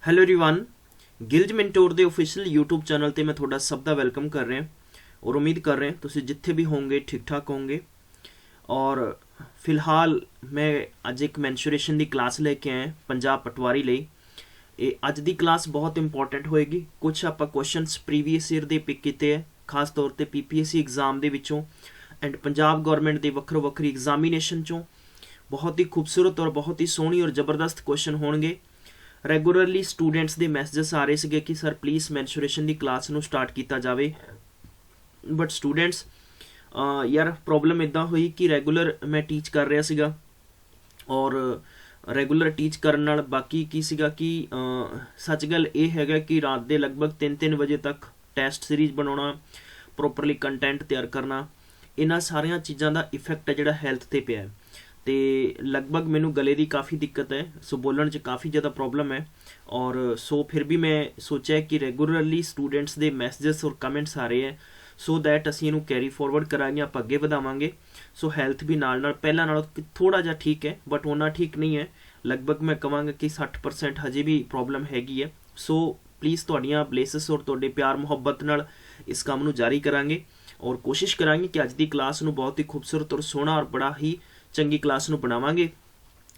Hello everyone ਗਿਲਜ mentor ਦੇ official YouTube channel ਤੇ मैं ਤੁਹਾਡਾ ਸਭ ਦਾ ਵੈਲਕਮ ਕਰ ਰਿਹਾ और उम्मीद कर रहे हैं ਤੁਸੀਂ ਜਿੱਥੇ भी होंगे ठीक ठाक होंगे। और फिलहाल मैं ਅੱਜ एक मैंसुरेशन ਦੀ क्लास लेके आया पंजाब पटवारी ਲਈ। ਇਹ ਅੱਜ ਦੀ क्लास बहुत इंपॉर्टेंट होएगी। कुछ ਆਪਾਂ क्वेश्चंस प्रीवियस ईयर ਦੇ पिक ਕੀਤੇ ਹੈ खास तौर ਤੇ PPSC एग्जाम ਦੇ ਵਿੱਚੋਂ एंड पंजाब गवर्नमेंट ਦੇ ਵੱਖਰੋ ਵੱਖਰੀ एग्जामिनेशन ਚੋਂ बहुत ही खूबसूरत और बहुत ही सोहनी और जबरदस्त क्वेश्चन होणगे। रेगुलरली स्टूडेंट्स के मैसेजेस आ रहे थे कि सर प्लीज़ मैंसुरेशन की क्लास नू स्टार्ट किया जाए, बट स्टूडेंट्स यार प्रॉब्लम इदा हुई कि रेगुलर मैं टीच कर रहा सीगा और रेगुलर टीच करने नाल बाकी की सीगा कि सच गल ये है कि रात के लगभग 3-3 बजे तक टैसट सीरीज बनाना, प्रॉपरली कंटेंट तैयार करना, इन्हां सारियां चीज़ों का इफेक्ट है जिहड़ा हैल्थ ते पिया है। तो लगभग मैनू गले की काफ़ी दिक्कत है, सो बोलने च काफ़ी ज़्यादा प्रॉब्लम है। और सो फिर भी मैं सोचा कि रेगुलरली स्टूडेंट्स के मैसेजेस और कमेंट्स आ रहे हैं, सो दैट असीं इहनूं कैरी फॉरवर्ड करांगे, आप अगे वधावांगे। सो हैल्थ भी नाल नाल पहलां नालों थोड़ा जिहा ठीक है, बट उन्ना ठीक नहीं है। लगभग मैं कहांगा कि 60% हजे भी प्रॉब्लम हैगी है। सो प्लीज़ तुहाड़ियां ब्लेसिस और तुहाडे प्यार मुहब्बत नाल इस काम नूं जारी करांगे और कोशिश करांगे कि अज दी क्लास नूं बहुत ही खूबसूरत और सोहना और बड़ा ही चंगी क्लास नूं बनावांगे।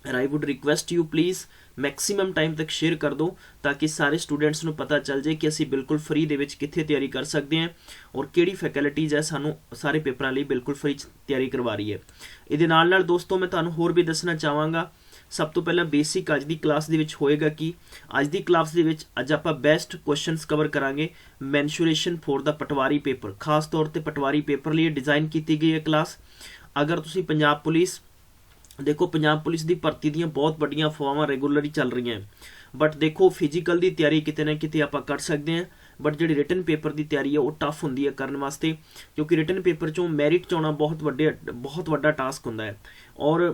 And I would request you please maximum time तक शेयर कर दो ताकि सारे स्टूडेंट्स नूं पता चल जाए कि असीं बिल्कुल फ्री दे विच कित्थे तैयारी कर सकते हैं और किहड़ी फैकल्टीज़ है सानूं सारे पेपरां लई बिल्कुल फ्री तैयारी करवा रही है। इहदे नाल नाल दोस्तों मैं तुहानूं होर भी दसना चाहांगा। सब तो पहला बेसिक अज दी क्लास दे विच होएगा कि अज दी क्लास दे विच अज आपां बेस्ट क्वेश्चनस कवर करांगे mensuration for the Patwari paper. खास तौर ते पटवारी पेपर लिए डिज़ाइन की गई है क्लास। अगर तुसी पंजाब पुलिस देखो, पंजाब पुलिस की भर्ती दी बहुत बड़िया अफवाहां रेगुलर ही चल रही हैं, बट देखो फिजिकल की तैयारी किते ना किते आप कर सकते हैं, बट जी रिटन पेपर की तैयारी है वो टफ होंगी है करने वास्ते, क्योंकि रिटन पेपर चों मैरिट च आउणा बहुत वड्डा टास्क होंदा है। और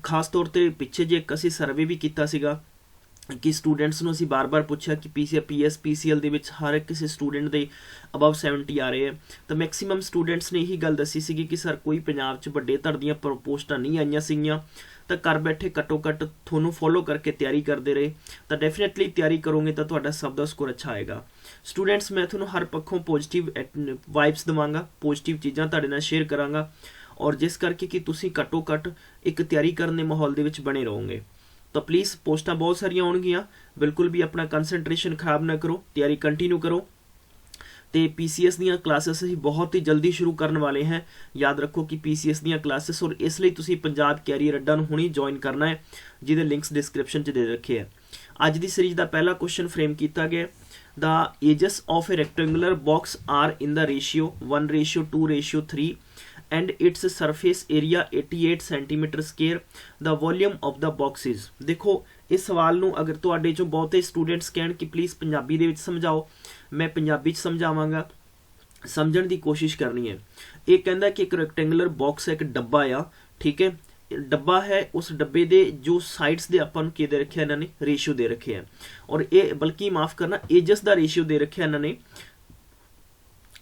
खास तौर पर पिछे जे एक असीं सर्वे भी किया सीगा कि स्टूडेंट्स नूं असीं बार बार पूछा कि PCL दे विच हर किसी स्टूडेंट दे अबव 70 आ रहे हैं, तो मैक्सीमम स्टूडेंट्स ने यही गल दसी सी कि सर कोई पंजाब च वड्डे धड़ दीआं पोस्टां नहीं आईयां सीगीआं, तो घर बैठे घट्टो घट्ट थोनों फॉलो करके तैयारी करते रहे तो डेफिनेटली तैयारी करोगे तो तुहाडा सब दा स्कोर अच्छा आएगा। स्टूडेंट्स मैं थोनों हर पक्षों पॉजिटिव वाइब्स देवांगा, पॉजिटिव चीज़ां तुहाडे नाल शेयर करांगा और जिस करके कि तुसीं घट्टो घट्ट एक तैयारी करने माहौल दे विच बने रहोगे। तो प्लीज़ पोस्टां बहुत सारियां आउणगियां, बिल्कुल भी अपना कंसनट्रेशन खराब ना करो, तैयारी कंटिन्यू करो। तो PCS दीयां क्लासेस ही बहुत ही जल्दी शुरू करने वाले हैं। याद रखो कि PCS दीयां क्लासेस और इसलिए तुसीं पंजाब कैरियर अड्डा नूं हुणी ज्वाइन करना है, जिहदे लिंक्स डिस्क्रिप्शन च दे रखे हैं। अज दी सीरीज का पहला क्वेश्चन फ्रेम किया गया, the edges of a rectangular box are in the ratio 1:2:3 and its surface area 88 centimetre square, the volume of the box is. देखो इस सवाल नूं अगर तुहाडे चों बहुते स्टूडेंट्स कहण कि प्लीज़ पंजाबी दे विच समझाओ, मैं पंजाबी च समझावांगा, समझण दी कोशिश करनी है। ये कहंदा कि एक रेक्टेंगुलर बॉक्स है, एक डब्बा आ, ठीक है, डब्बा है, उस डब्बे दे जो साइड्स दे आपां नूं की दे रखे इन्हां ने रेशियो दे रखे हैं, और ये बल्कि माफ़ करना एजस दा रेशियो दे रखे इन्हां ने।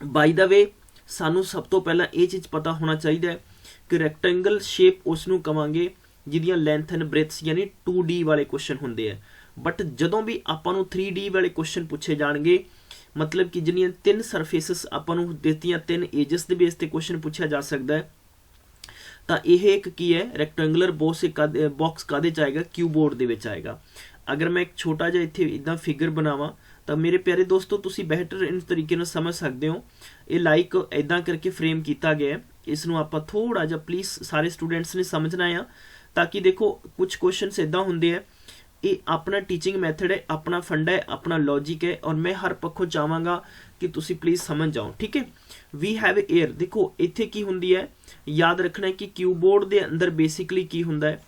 बाय द वे सानू सब तो पहला ये चीज़ पता होना चाहिए कि रैक्टेंगल शेप उसनूं कवांगे जिहदियां लैंथ एंड ब्रेथ्स यानी 2D वाले क्वेश्चन होंदे हैं। बट जदों भी आपां नूं 3D वाले क्वेश्चन पूछे जाणगे, मतलब कि जिहड़ियां 3 सरफेसिस आपां नूं दित्तियां 3 एजेस के बेस ते क्वेश्चन पूछा जा सकता है, तो यह एक की है रैक्टेंगुलर बॉक्स कादे च आएगा, क्यूबोर्ड दे विच आएगा। अगर मैं एक छोटा जिहा इत्थे इदां फिगर बनावां तो मेरे प्यारे दोस्तों तुसी बेहतर इन तरीके नाल समझ सकते हो। ये लाइक इदां करके फ्रेम किया गया है, इसनूं आपां थोड़ा जिहा प्लीज़ सारे स्टूडेंट्स ने समझना है, ताकि देखो कुछ क्वेश्चन इदां होंदे है, ये अपना टीचिंग मैथड है, अपना फंडा है, अपना लॉजिक है, और मैं हर पक्षों चाहांगा कि तुसी प्लीज़ समझ जाओ, ठीक है। वी हैव एयर, देखो इत्थे की हुंदी है, याद रखना है कि क्यूबोर्ड के अंदर बेसिकली की हुंदा है,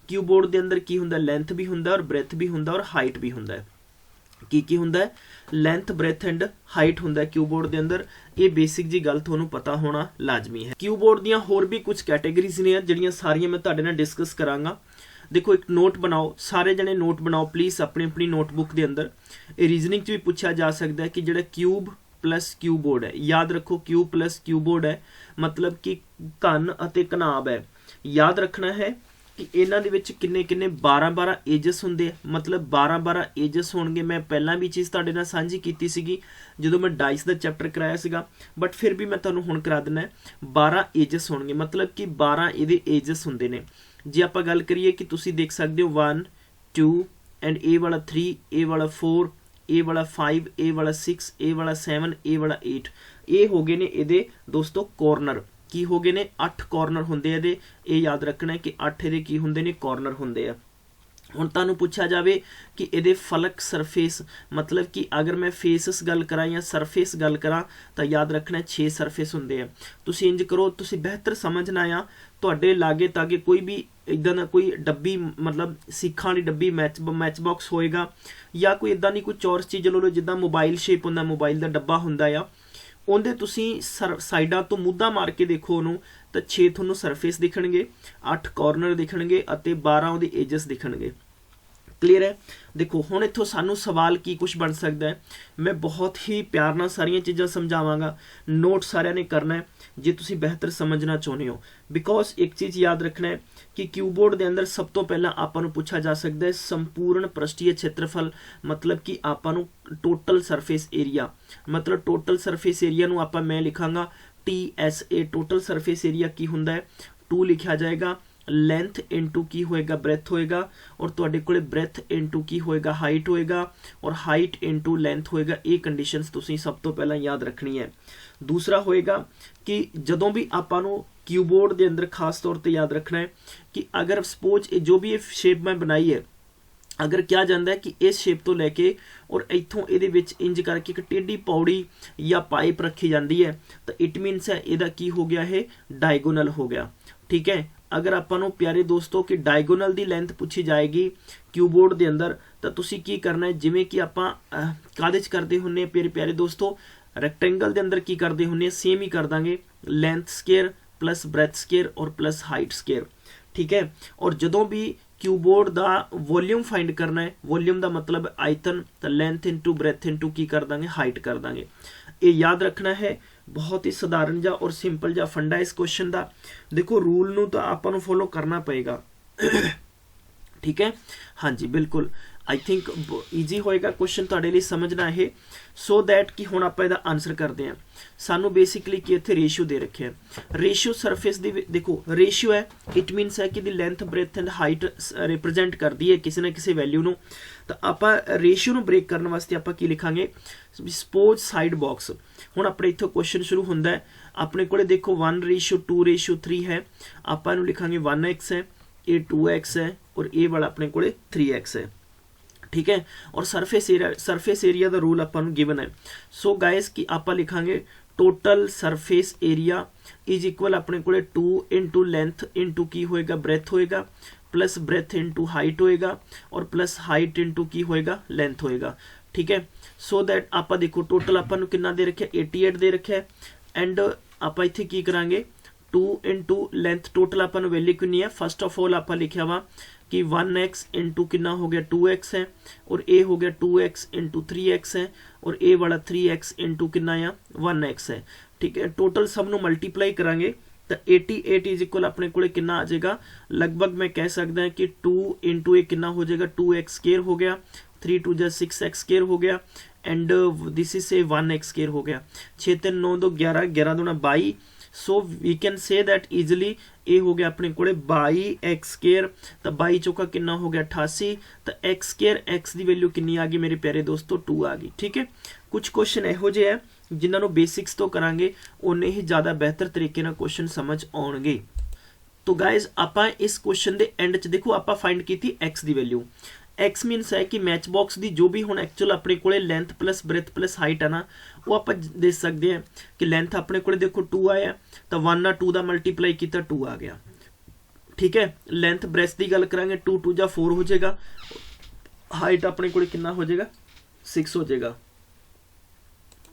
क्यूबोर्ड के अंदर की हुंदा, लेंथ भी हुंदा और ब्रेथ भी हुंदा और हाइट भी हुंदा है। की हुंदा है, लेंथ ब्रेथ एंड हाइट हुंदा है क्यूबोर्ड के अंदर। ये बेसिक जी गल तुहानूं पता होना लाजमी है। क्यूबोर्ड दियां होर भी कुछ कैटेगरीज ने जिहड़ियां सारियां मैं तुहाडे नाल डिस्कस करांगा। देखो एक नोट बनाओ, सारे जने नोट बनाओ प्लीज़ अपनी अपनी नोटबुक के अंदर। ये रीजनिंग च भी पूछा जा सकता है कि जिहड़ा क्यूब प्लस क्यूबोर्ड है, याद रखो क्यूब प्लस क्यूबोर्ड है मतलब कि घन अते घनाब है। याद रखना है कि इन्हां दे विच किन्ने किन्ने 12 एजस हुंदे आ, मतलब 12 एजस होणगे। मैं पहलां भी चीज़ तुहाडे नाल सांझी कीती सीगी जदों मैं डाइस दा चैप्टर कराया सीगा, बट फिर भी मैं तुहानूं हुण करा दिंदा 12 एजस होणगे, मतलब कि 12 इहदे एजस हुंदे ने। जे आपां गल करिए कि तुसीं देख सकदे हो 1 2 एंड ए वाला 3, ए वाला 4, ए वाला 5, ए वाला 6, ए वाला 7, ए वाला 8, ये हो गए ने इहदे दोस्तों कॉर्नर। की हो गए ने 8 कॉर्नर होंदे इहदे, ये याद रखना है कि 8 इहदे की होंदे ने कॉर्नर होंदे आ। हुण तुहानूं पुछा जावे कि इहदे फलक सरफेस, मतलब कि अगर मैं फेसिस गल करां या सरफेस गल करां तां याद रखना 6 सरफेस हुंदे आ। तुसीं इंज करो, तुसीं बेहतर समझना आ, तुहाडे लागे तागे कोई भी इदां दा कोई डब्बी, मतलब सीखां वाली डब्बी मैच बॉक्स होएगा, या कोई इदां दी कोई चौरस चीज़ लो जिद्दां मोबाइल शेप हुंदा, मोबाइल दा डब्बा हुंदा आ, उहदे तुसीं साइडां तो मुद्दा मार के देखो उहनूं तो 6 तुहानूं सरफेस दिखणगे, 8 कॉर्नर दिखणगे अते 12 उहदे एजस दिखणगे। क्लीयर है? देखो हुण इत्थों सानूं सवाल की कुछ बन सकता है। मैं बहुत ही प्यार नाल सारियां चीज़ां समझावांगा, नोट सारिਆਂ ने करना है जे तुसीं बेहतर समझना चाहुंदे हो। बिकॉज एक चीज़ याद रखना है कि क्यूबोर्ड के अंदर सब तो पहला आपां नूं पूछा जा सकता है संपूर्ण पृष्ठीय क्षेत्रफल, मतलब कि आपां नूं टोटल सरफेस एरिया, मतलब टोटल सरफेस एरिया नूं आपां मैं लिखांगा TSA, टोटल सरफेस एरिया की हुंदा है 2 लिखा जाएगा, लेंथ इंटू की होएगा ब्रैथ होएगा, और तुहाडे कोले ब्रैथ इंटू की होएगा हाइट होएगा, और हाइट इंटू लेंथ होएगा। ये कंडीशनस तुसीं सब तो पहला याद रखनी है। दूसरा होएगा कि जदों भी आपां नूं कीबोर्ड के अंदर खास तौर पर याद रखना है कि अगर सपोज जो भी ये शेप मैं बनाई है, अगर क्या जाता है कि इस शेप तो लैके और इत्थों ये इंज करके एक टेढ़ी पौड़ी या पाइप रखी जाती है, तो इट मीनस है इहदा की हो गया है डायगोनल हो गया। ठीक है, अगर आपां नूं प्यारे दोस्तों कि डायगोनल की लेंथ पूछी जाएगी क्यूबोर्ड के अंदर, तो तुसीं की करना है, जिवें कि आपां काहदे च करदे हुन्ने प्यारे प्यारे दोस्तों, रैक्टेंगल के अंदर की करते हुन्ने सेम ही कर देंगे, length square plus breadth square और प्लस हाइट स्केयर। ठीक है, और जदों भी क्यूबोर्ड का वॉल्यूम फाइंड करना है, वॉल्यूम का मतलब आयतन, तो लेंथ इंटू ब्रैथ इंटू की कर देंगे हाइट कर देंगे। ये याद रखना है, बहुत ही साधारण जा और सिंपल जा फंडा इस क्वेश्चन का। देखो रूल नूं तो आपां नूं फॉलो करना पएगा। ठीक है, हाँ जी बिल्कुल, आई थिंक ईजी होएगा क्वेश्चन तुहाडे लई समझना है। सो दैट कि हुण आपां इहदा आंसर करते हैं। सानू बेसिकली कि इत्थे रेशियो दे रखे हैं, रेशियो सरफेस दी, देखो रेशियो है, इट मीनस है कि the length breadth and height represent करती है किसी ना किसी वैल्यू नूं। तो आपां रेशियो नूं ब्रेक करने वास्ते आपां की लिखांगे, सपोज साइड बॉक्स। हुण अपने इत्थों क्वेश्चन शुरू हुंदा है, अपने कोले देखो 1:2:3 है, आपां इहनूं लिखांगे 1x है, ये 2x है, और ये वाला अपने कोले 3x है। ठीक है, और सरफेस एरिया का रूल आपां नूं गिवन है। सो गाइस कि आपां लिखांगे total surface area is equal अपने कोले 2 इंटू लेंथ इंटू की होएगा ब्रैथ होएगा, प्लस ब्रैथ इंटू हाइट होएगा, और प्लस हाइट इंटू की होएगा लेंथ होएगा। ठीक है, सो दैट आपां देखो टोटल आपां नूं कितना दे रखा 88 दे रखा है, एंड आपां इत्थे की करांगे 2 इंटू लेंथ, टोटल आपां नूं वैल्यू कितनी है, फर्स्ट ऑफ ऑल आपां लिखिया वा कि 1x इंटू कितना हो गया 2x है, और ए हो गया 2x इंटू 3x है, और ए वाला 3x इंटू कितना आ 1x है। ठीक है, टोटल सब नूं मल्टीप्लाई करांगे तो 88 इज इक्वल अपने कोले कितना आ जाएगा, लगभग मैं कह सकदा कि 2 इंटू ए कितना हो जाएगा 2x स्केयर हो गया, 3 2 जा 6x स्केयर हो गया, एंड दिस इज से 1x स्केयर हो गया, 6 3 9 2 11 11 दूना 22। So we can say that easily ये हो गया अपने कोले 22x स्केयर, तो 22 चौका कितना हो गया 88, तो x स्केयर x की वैल्यू कितनी आ गई मेरे प्यारे दोस्तों 2 आ गई। ठीक है, कुछ क्वेश्चन इहो जे है जिन्होंने बेसिक्स तो करांगे उन्ने ही ज़्यादा बेहतर तरीके नाल क्वेश्चन समझ आउणगे। तो गाइज आपां इस क्वेश्चन के एंड च देखो आपां फाइंड की x की वैल्यू, एक्स मीनस है कि मैच बॉक्स की जो भी हुण एक्चुअल अपने कोले length plus breadth plus height है ना, वो आप देख सकते हैं कि लेंथ अपने कोले देखो 2 आया, तो 1 ना 2 का मल्टीप्लाई किया 2 आ गया। ठीक है, लेंथ ब्रैथ की गल करांगे 2 2 जा 4 हो जाएगा, हाइट अपने कोले कितना हो जाएगा 6 हो जाएगा,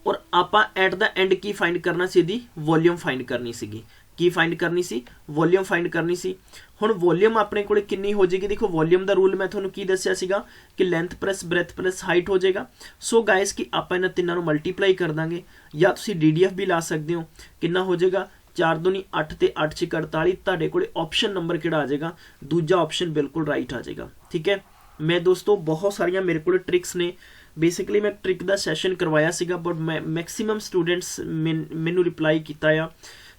और आपां एट द एंड की फाइंड करना सी दी वॉल्यूम फाइंड करनी सीगी, की फाइंड करनी सी वॉल्यूम फाइंड करनी सी। हुण वॉल्यूम अपने कोले कितनी हो जाएगी, देखो वॉल्यूम का रूल मैं तुहानूं की दस्सिया सीगा कि length plus breadth plus height हो जाएगा। सो गाइस कि आपां इन्हां तिन्नां नूं मल्टीप्लाई कर दांगे, या तुसीं DDF भी ला सकते हो, कितना हो जाएगा 4 दूनी 8 ਤੇ 8 6 48 ਤੁਹਾਡੇ ਕੋਲੇ ਆਪਸ਼ਨ ਨੰਬਰ ਕਿਹੜਾ ਆ ਜਾਏਗਾ ਦੂਜਾ ਆਪਸ਼ਨ ਬਿਲਕੁਲ ਰਾਈਟ ਆ ਜਾਏਗਾ ਠੀਕ ਹੈ ਮੈਂ ਦੋਸਤੋ ਬਹੁਤ ਸਾਰੀਆਂ ਮੇਰੇ ਕੋਲੇ ਟ੍ਰਿਕਸ ਨੇ ਬੇਸਿਕਲੀ ਮੈਂ ਟ੍ਰਿਕ ਦਾ ਸੈਸ਼ਨ ਕਰਵਾਇਆ ਸੀਗਾ ਬਟ ਮੈਂ ਮੈਕਸਿਮਮ ਸਟੂਡੈਂਟਸ ਮੈਨੂੰ ਰਿਪਲਾਈ ਕੀਤਾ ਆ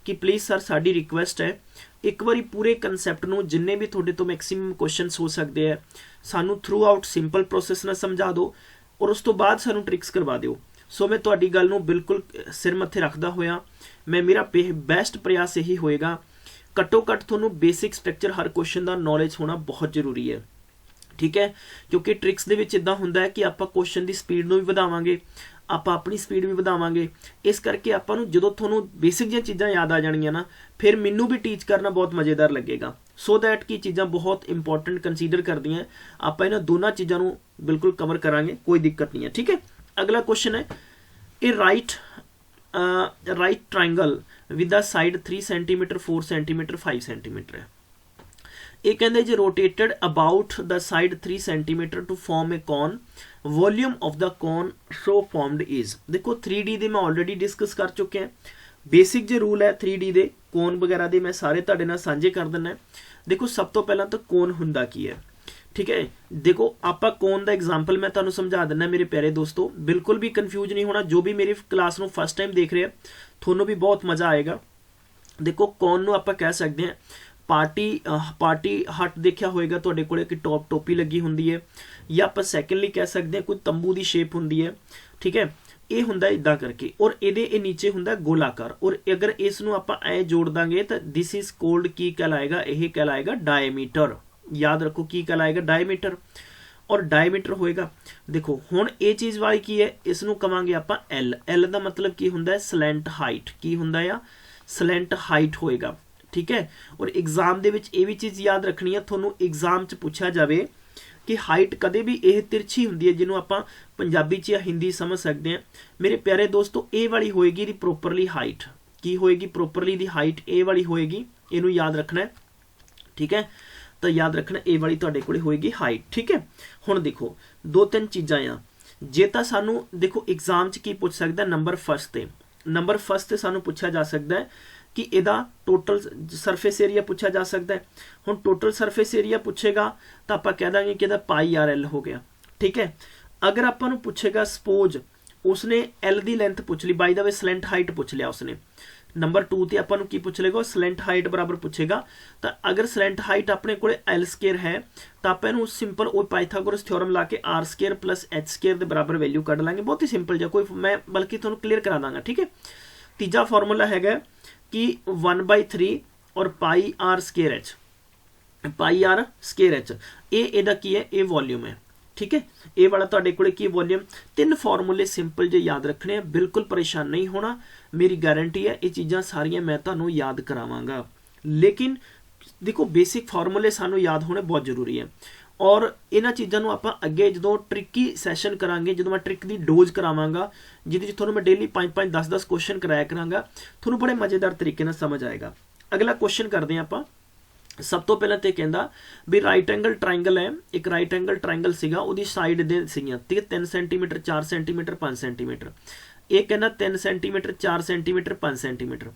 ਕਿ ਪਲੀਜ਼ ਸਰ ਸਾਡੀ ਰਿਕੁਐਸਟ ਹੈ ਇੱਕ ਵਾਰੀ ਪੂਰੇ ਕਨਸੈਪਟ ਨੂੰ ਜਿੰਨੇ ਵੀ ਤੁਹਾਡੇ ਤੋਂ ਮੈਕਸਿਮਮ ਕੁਐਸਚਨਸ ਹੋ ਸਕਦੇ ਆ ਸਾਨੂੰ ਥਰੂ ਆਊਟ ਸਿੰਪਲ ਪ੍ਰੋਸੈਸ ਨਾਲ ਸਮਝਾ ਦਿਓ ਔਰ ਉਸ ਤੋਂ ਬਾਅਦ ਸਾਨੂੰ ਟ੍ਰਿਕਸ ਕਰਵਾ ਦਿਓ ਸੋ ਮੈਂ ਤੁਹਾਡੀ ਗੱਲ ਨੂੰ ਬਿਲਕੁਲ ਸਿਰ ਮੱਥੇ ਰੱਖਦਾ ਹੋਇਆ ਮੈਂ ਮੇਰਾ ਬੈਸਟ ਪ੍ਰਯਾਸ ਇਹੀ ਹੋਏਗਾ ਘੱਟੋ ਘੱਟ ਤੁਹਾਨੂੰ ਬੇਸਿਕ ਸਟਰਕਚਰ ਹਰ ਕੁਐਸਚਨ ਦਾ ਨੌਲੇਜ ਹੋਣਾ ਬਹੁਤ ਜ਼ਰੂਰੀ ਹੈ ਠੀਕ ਹੈ ਕਿਉਂਕਿ ਟ੍ਰਿਕਸ ਦੇ ਵਿੱਚ ਇਦਾਂ ਹੁੰਦਾ ਹੈ ਕਿ ਆਪਾਂ ਕੁਐਸਚਨ ਦੀ ਸਪੀਡ ਨੂੰ ਵੀ ਵਧਾਵਾਂਗੇ ਆਪਾਂ ਆਪਣੀ ਸਪੀਡ ਵੀ ਵਧਾਵਾਂਗੇ ਇਸ ਕਰਕੇ ਆਪਾਂ ਨੂੰ ਜਦੋਂ ਤੁਹਾਨੂੰ ਬੇਸਿਕ ਜਿਹੀਆਂ ਚੀਜ਼ਾਂ ਯਾਦ ਆ ਜਾਣਗੀਆਂ ਨਾ ਫਿਰ ਮੈਨੂੰ ਵੀ ਟੀਚ ਕਰਨਾ ਬਹੁਤ ਮਜ਼ੇਦਾਰ ਲੱਗੇਗਾ ਸੋ ਦੈਟ ਕੀ ਚੀਜ਼ਾਂ ਬਹੁਤ ਇੰਪੋਰਟੈਂਟ ਕੰਸੀਡਰ ਕਰਦੀਆਂ ਆਪਾਂ ਇਹਨਾਂ ਦੋਨਾਂ ਚੀਜ਼ਾਂ ਨੂੰ ਬਿਲਕੁਲ ਕਵਰ ਕਰਾਂਗੇ ਕੋਈ ਦਿੱਕਤ ਨਹੀਂ ਹੈ ਠੀਕ ਹੈ ਅਗਲਾ ਕੁਐਸਚਨ ਹੈ ਇਹ right triangle with the side 3 cm 4 cm 5 cm ਹੈ ਇਹ ਕਹਿੰਦੇ ਜੇ rotated about the side 3 cm to form a cone volume of the cone so formed is देखो 3D ਦੇ ਮੈਂ ਆਲਰੇਡੀ ਡਿਸਕਸ ਕਰ ਚੁੱਕਿਆ ਬੇਸਿਕ ਜੇ ਰੂਲ ਹੈ 3D ਦੇ ਕੋਨ ਵਗੈਰਾ ਦੇ ਮੈਂ ਸਾਰੇ ਤੁਹਾਡੇ ਨਾਲ ਸਾਂਝੇ ਕਰ ਦਿੰਨਾ ਦੇਖੋ ਸਭ ਤੋਂ ਪਹਿਲਾਂ ਤਾਂ ਕੋਨ ਹੁੰਦਾ ਕੀ ਹੈ ठीक है देखो आपा कोन का एग्जाम्पल मैं तुहानू समझा दिना मेरे प्यारे दोस्तों बिल्कुल भी कन्फ्यूज नहीं होना जो भी मेरी क्लास नू फर्स्ट टाइम देख रहे हैं थोनों भी बहुत मज़ा आएगा देखो कोन नू आपां कह सकते हैं पार्टी हट देखा होएगा तुहाडे कोले कि टोपी लगी हुंदी है या आपां सैकेंडली कह सकते हैं कोई तंबू की शेप हुंदी है ठीक है ये हुंदा इदां करके और ये नीचे हुंदा गोलाकार और अगर इस नू आपां ऐ जोड़ दांगे तो दिस इज कोल्ड की कहलाएगा यह कहलाएगा डायमीटर याद रखो की कहलाएगा डायमीटर और डायमीटर होएगा देखो हुण ये चीज़ वाली की है इसनू कवांगे आपां एल दा मतलब की हुंदा है स्लैंट हाइट की हुंदा है स्लैंट हाइट होएगा ठीक है और एग्जाम दे विच ये भी चीज़ याद रखनी है थोनू एग्जाम च पूछा जाए कि हाइट कदे भी यह तिरछी हुंदी है जिन्हों आपां पंजाबी च या हिंदी समझ सकते हैं मेरे प्यारे दोस्तों ये वाली होएगी दी प्रोपरली हाइट की होएगी प्रोपरली दी हाइट ये वाली होएगी इनू याद रखना है ठीक है तो याद रखना ये वाली तुहाडे कोले होएगी हाइट ठीक है हुण देखो दो तीन चीज़ां आ जे तां सानू देखो एग्जाम च की पूछ सकदा नंबर फर्स्ट ते सानू पूछा जा सकता है कि इहदा टोटल सरफेस एरिया पूछा जा सकता है हुण टोटल सरफेस एरिया पूछेगा तो आपां कह दांगे कि इहदा πr/l हो गया ठीक है अगर आपां नू पूछेगा सपोज उसने एल दी लेंथ पूछ ली by the way slant height पूछ लिया उसने नंबर 2 ते आपां नू की पूछ लेगा स्लैंट हाइट बराबर पूछेगा तो अगर स्लैंट हाइट अपने कोले एल स्केयर है तो आप इनू सिंपल वो पाइथागोरस थ्योरम ला के R square plus H square के बराबर वैल्यू कढ लांगे बहुत ही सिंपल जा कोई मैं बल्कि तुहानू क्लीयर करा दांगा ठीक है तीजा फॉर्मूला हैगा कि 1/3 और πr स्केयर एच ये इहदा की है ये वॉल्यूम है ठीक है ये वाला तुहाडे कोले की वॉल्यूम 3 फॉर्मूले सिंपल जे याद रखने हैं बिल्कुल परेशान नहीं होना मेरी गारंटी है ये चीज़ां सारियां मैं तुहानू याद करावांगा लेकिन देखो बेसिक फॉर्मूले सानू याद होने बहुत जरूरी है और इन्हां चीज़ां नू आपां अगे जदों ट्रिकी सैशन करांगे जदों मैं ट्रिक दी डोज करावांगा जिहदे च तुहानू मैं डेली 5-5 10-10 क्वेश्चन कराया करांगा तुहानू बड़े मज़ेदार तरीके नाल समझ आएगा अगला क्वेश्चन करदे हां आपां सब तो पहले तो कहता भी राइट एंगल ट्रायंगल है एक राइट एंगल ट्रायंगल सीगा उहदी साइड दे सीगियां 3 सेंटीमीटर 4 सेंटीमीटर 5 सेंटीमीटर ये कहना 3 सेंटीमीटर 4 सेंटीमीटर 5 सेंटीमीटर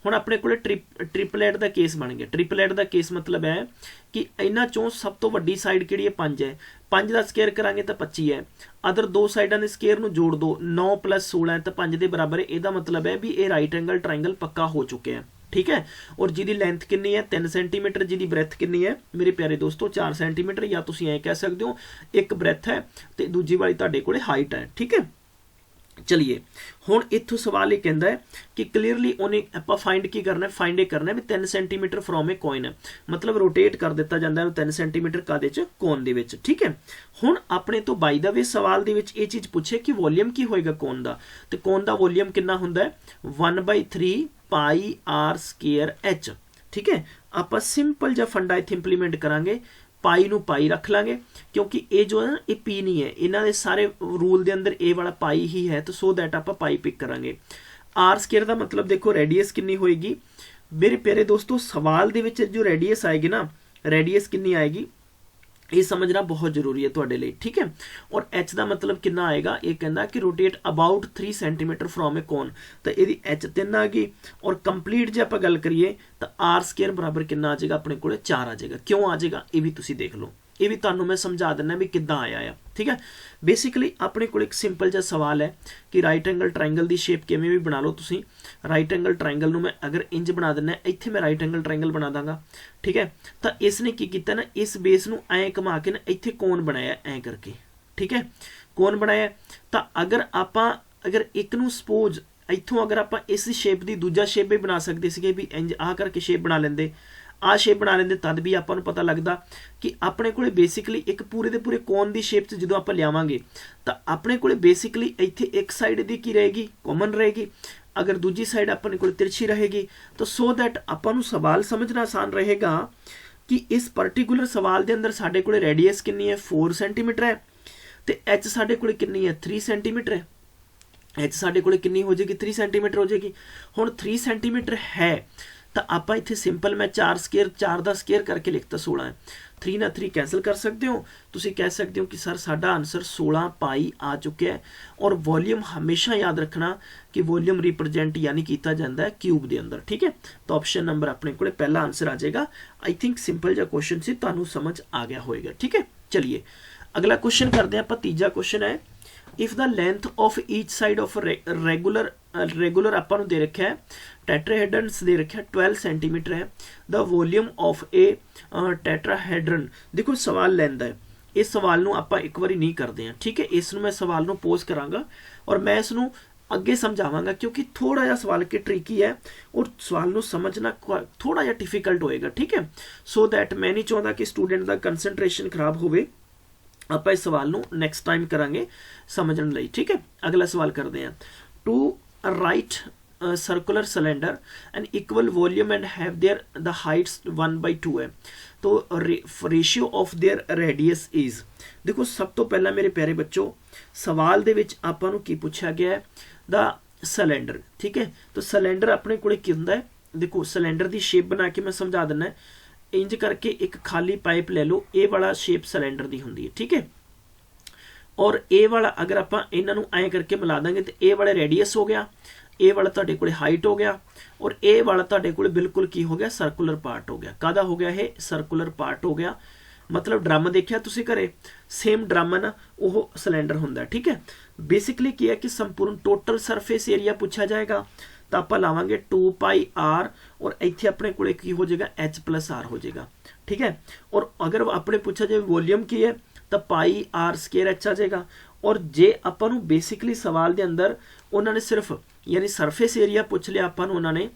हुण अपने कोले ट्रिपलेट का केस बन गया ट्रिपलेट का केस मतलब है कि इन्हां चों सब तो वड्डी साइड किहड़ी है 5 है 5 का स्केयर करांगे तो 25 है अदर दो साइडां दे स्केयर नूं जोड़ दो 9 + 16 तो 5 के बराबर है इहदा मतलब है भी ये राइट एंगल ट्रायंगल पक्का हो चुके हैं ठीक है और जिहदी लेंथ कितनी है 3 सेंटीमीटर जिहदी ब्रैथ कितनी है मेरे प्यारे दोस्तों 4 सेंटीमीटर या तुसीं ऐ कह सकते हो एक ब्रैथ है तो दूजी वाली तुहाडे कोले हाइट है ठीक है चलिए हुण इत्थों सवाल ये कहता है कि क्लीयरली उन्हें आपां फाइंड की करना है फाइंड ये करना है भी 3 सेंटीमीटर फ्रॉम ए कॉइन है मतलब रोटेट कर दिता जाता है 3 सेंटीमीटर कादे च कोन दे विच ठीक है हुण अपने तो बाय द वे सवाल दे विच ये चीज़ पूछे कि वॉल्यूम की होएगा कोन दा ते कोन दा वॉल्यूम कितना हुंदा है 1/3 πr स्केयर एच ठीक है आपां सिंपल जा फंडा इत्थे इंप्लीमेंट करांगे पाई नू पाई रख लांगे क्योंकि ये जो है ना ये पी नहीं है इन्हां दे सारे रूल दे अंदर ए वाला पाई ही है तो सो दैट आपां पाई पिक करांगे आर स्केयर का मतलब देखो रेडियस कितनी होएगी मेरे प्यारे दोस्तों सवाल दे विच जो रेडियस आएगी ना रेडियस कितनी आएगी ये समझना बहुत जरूरी है तुहाडे लिए, ठीक है। और एच का मतलब कितना आएगा, ये कहता कि रोटेट अबाउट 3 सेंटीमीटर फ्रॉम ए कोन, तो ये एच 3 आ गई। और कंप्लीट जो आप गल करिए तो आर स्केयर बराबर कितना आ जाएगा, अपने को 4 आ जाएगा। क्यों आ जाएगा ये भी तुसी देख लो, ये भी तुहानू मैं समझा दिना भी किद्दां आया है, ठीक है। बेसिकली अपने को एक सिंपल जिहा सवाल है कि राइट एंगल ट्रायंगल की शेप किवें भी बना लो तुसी। राइट एंगल ट्रायंगल नू मैं अगर इंज बना दिना, इत्थे मैं राइट एंगल ट्रायंगल बना दांगा, ठीक है। तो इसने की कीता ना, इस बेस नू ऐ घुमा के ना इत्थे कोन बनाया ऐ करके, ठीक है, कोन बनाया। तो अगर एक नू सपोज इत्थों अगर आप इस शेप की दूजा शेप भी बना सकते थे भी इंज आ करके शेप बना लेंदे, आ शेप बना लेंदे, तद भी आपां नूं पता लगदा कि अपने कोले बेसिकली एक पूरे दे पूरे कोन की शेप च जदों आपां लियावांगे तो अपने कोले बेसिकली इत्थे एक साइड दी की रहेगी, कॉमन रहेगी। अगर दूजी साइड अपने कोले तिरछी रहेगी तो सो दैट आपां नूं सवाल समझना आसान रहेगा कि इस पर्टिकुलर सवाल के अंदर साडे कोले रेडियस कितनी है 4 सेंटीमीटर है, तो एच साडे कोले कितनी है 3 सेंटीमीटर है। एच साडे कोले कितनी हो जाएगी 3 सेंटीमीटर हो जाएगी। हुण 3 सेंटीमीटर है तो आप इत्थे सिंपल मैं 4 का स्केयर करके लिखता 16 है। 3 ना 3 कैंसल कर सकते हो, तुसी कह सकते हो कि सर साडा आंसर 16 पाई आ चुका है। और वॉल्यूम हमेशा याद रखना कि वॉल्यूम रिप्रजेंट यानी किया जाता है क्यूब के अंदर, ठीक है। तो ऑप्शन नंबर अपने को पहला आंसर आ जाएगा। आई थिंक सिंपल जो क्वेश्चन से तुहानू समझ आ गया होएगा, ठीक है। चलिए अगला क्वेश्चन करते हैं आप। तीजा क्वेश्चन है, if the length of each side of regular आपां नूं दे रखा है, टैट्राहेड्रन्स दे रखा 12 सेंटीमीटर है, द वॉल्यूम ऑफ ए टैट्राहेड्रन। देखो सवाल लैंदा है, इस सवाल नूं आपां एक बारी नहीं करते हैं, ठीक है। इस नूं मैं सवाल नूं पोज करांगा और मैं इसनूं अगे समझावांगा क्योंकि थोड़ा जिहा सवाल के ट्रिकी है और सवाल नूं समझना थोड़ा जिहा डिफिकल्ट होएगा, ठीक है। सो दैट मैं नहीं चाहता कि स्टूडेंट का कंसनट्रेशन खराब होवे। आप इस सवाल नूं नैक्सट टाइम करांगे समझने लई, ठीक है। अगला सवाल करते हैं, two right circular cylinder and equal volume and have their the heights 1/2 है, तो ratio of their radius is. देखो सब तो पहला मेरे प्यारे बच्चों सवाल दे विच आपां नूं की पूछा गया है द सिलेंडर, ठीक है। तो सिलेंडर अपने कोले की हुंदा है, देखो सिलेंडर की शेप बना के मैं समझा दिना है। इंज करके एक खाली पाइप ले लो, ए वाला शेप सिलेंडर की होंदी है, ठीक है। और ए वाला अगर आप इन्हों ऐ करके मिला देंगे तो ए वाला रेडियस हो गया, ए वाला तुहाडे कोले हाइट हो गया और ए वाला तुहाडे कोले बिल्कुल की हो गया सर्कुलर पार्ट हो गया। कादा हो गया है सर्कुलर पार्ट हो गया। मतलब ड्रम देखिया तुसी घरे, सेम ड्रम है ना वो सिलेंडर होंदा, ठीक है। बेसिकली की है कि संपूर्ण टोटल सरफेस एरिया पूछा जाएगा तो आप लावांगे 2πr और इत्थे अपने कोले की हो जाएगा h+r हो जाएगा, ठीक है। और अगर अपने पूछा जाए वॉल्यूम की है तो πr² h आ जाएगा। और जे आपां नूं बेसिकली सवाल के अंदर उन्होंने सिर्फ यानी सरफेस एरिया पूछ लिया आपां नूं उन्होंने,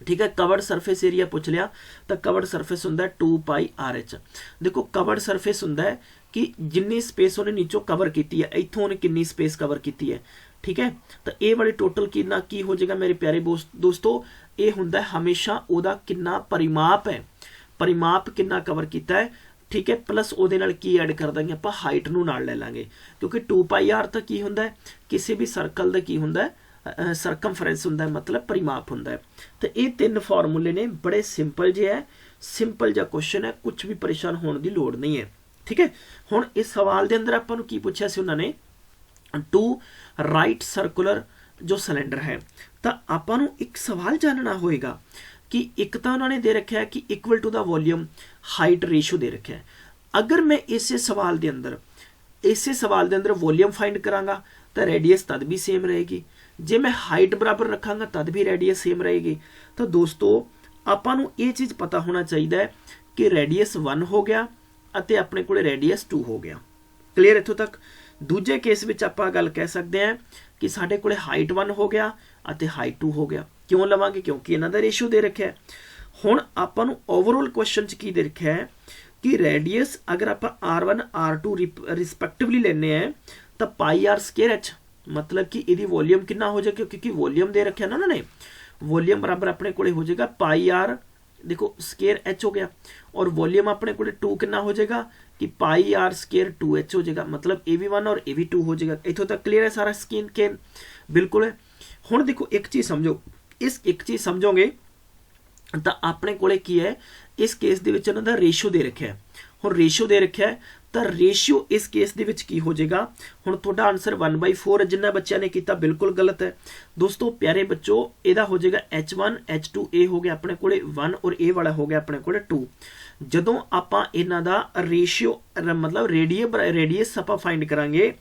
ठीक है, कवर्ड सरफेस एरिया पूछ लिया तो कवर्ड सरफेस हुंदा 2πrh। देखो कवर्ड सरफेस हुंदा है कि जिन्नी स्पेस उन्हें नीचों कवर की है, इत्थों उन्हें कितनी स्पेस कवर की है, ठीक है। तो ये वाले टोटल कितना की हो जाएगा मेरे प्यारे दोस्तों, ये हुंदा है हमेशा ओदा कितना परिमाप है, परिमाप कितना कवर किया है, ठीक है। प्लस ओदे नाल की ऐड कर देंगे आप हाइट नूं नाल ले लांगे क्योंकि 2πr तो की हुंदा है किसी भी सर्कल दा की हुंदा है सरकमफ्रेंस हुंदा है, मतलब परिमाप हुंदा है। तो ये 3 फॉर्मूले ने बड़े सिंपल जे है, सिंपल जा क्वेश्चन है, कुछ भी परेशान होने की लोड़ नहीं है, ठीक है। हुण इस सवाल के अंदर आपां नूं की पूछा सी उन्होंने, टू राइट सर्कुलर जो सिलेंडर है, तो आपां नूं एक सवाल जानना होएगा कि एक तो उन्होंने दे रखा है कि equal to the volume height ratio दे रखा है। अगर मैं इस सवाल के अंदर वॉल्यूम फाइंड करांगा तो रेडियस तद भी सेम रहेगी, जे मैं हाइट बराबर रखांगा तद भी रेडियस सेम रहेगी। तो दोस्तों आपां नूं ये चीज़ पता होना चाहिए कि रेडियस 1 हो गया अते अपने कोले रेडियस 2 हो गया। क्लीयर इत्थों तक। दूजे केस विच आपां गल कह सकते हैं कि साडे कोले हाइट 1 हो गया अते हाइट 2 हो गया। क्यों लवांगे? क्योंकि इन्हां दा रेशियो दे रखा है। हुण आपां नूं ओवरऑल क्वेश्चन च की दे रखा है कि रेडियस अगर आपां R1 R2 रिस्पैक्टिवली लेने हैं तो πr²h, मतलब कि इहदी वॉल्यूम कितना हो जाएगा, क्योंकि वॉल्यूम दे रखा है ना उन्होंने, वॉल्यूम बराबर अपने कोले हो जाएगा πr, देखो स्केयर h हो गया, और वॉल्यूम अपने कोले 2 कितना हो जाएगा कि πr² 2h हो जाएगा, मतलब ए भी 1 और ए भी 2 हो जाएगा। इथों तक क्लियर है सारा स्कीन के? बिल्कुल है। हुण देखो एक चीज़ समझो, इस एक चीज़ समझोगे तो अपने कोले की है, इस केस दे विच उन्हां दा रेशियो दे रखा है। ਹੁਣ ਰੇਸ਼ੀਓ ਦੇ ਰੱਖਿਆ ਹੈ ਤਾਂ ਰੇਸ਼ੀਓ ਇਸ ਕੇਸ ਦੇ ਵਿੱਚ ਕੀ ਹੋ ਜਾਏਗਾ, ਹੁਣ ਤੁਹਾਡਾ ਆਨਸਰ 1/4 ਹੈ, ਜਿੰਨਾ ਬੱਚਿਆਂ ਨੇ ਕੀਤਾ ਬਿਲਕੁਲ ਗਲਤ ਹੈ ਦੋਸਤੋ। ਪਿਆਰੇ ਬੱਚੋ ਇਹਦਾ ਹੋ ਜਾਏਗਾ H1 H2 ਇਹ ਹੋ ਗਿਆ ਆਪਣੇ ਕੋਲੇ 1 ਔਰ ਇਹ ਵਾਲਾ ਹੋ ਗਿਆ ਆਪਣੇ ਕੋਲੇ 2। ਜਦੋਂ ਆਪਾਂ ਇਹਨਾਂ ਦਾ ਰੇਸ਼ੀਓ मतलब रेडियस ਆਪਾਂ फाइंड करांगे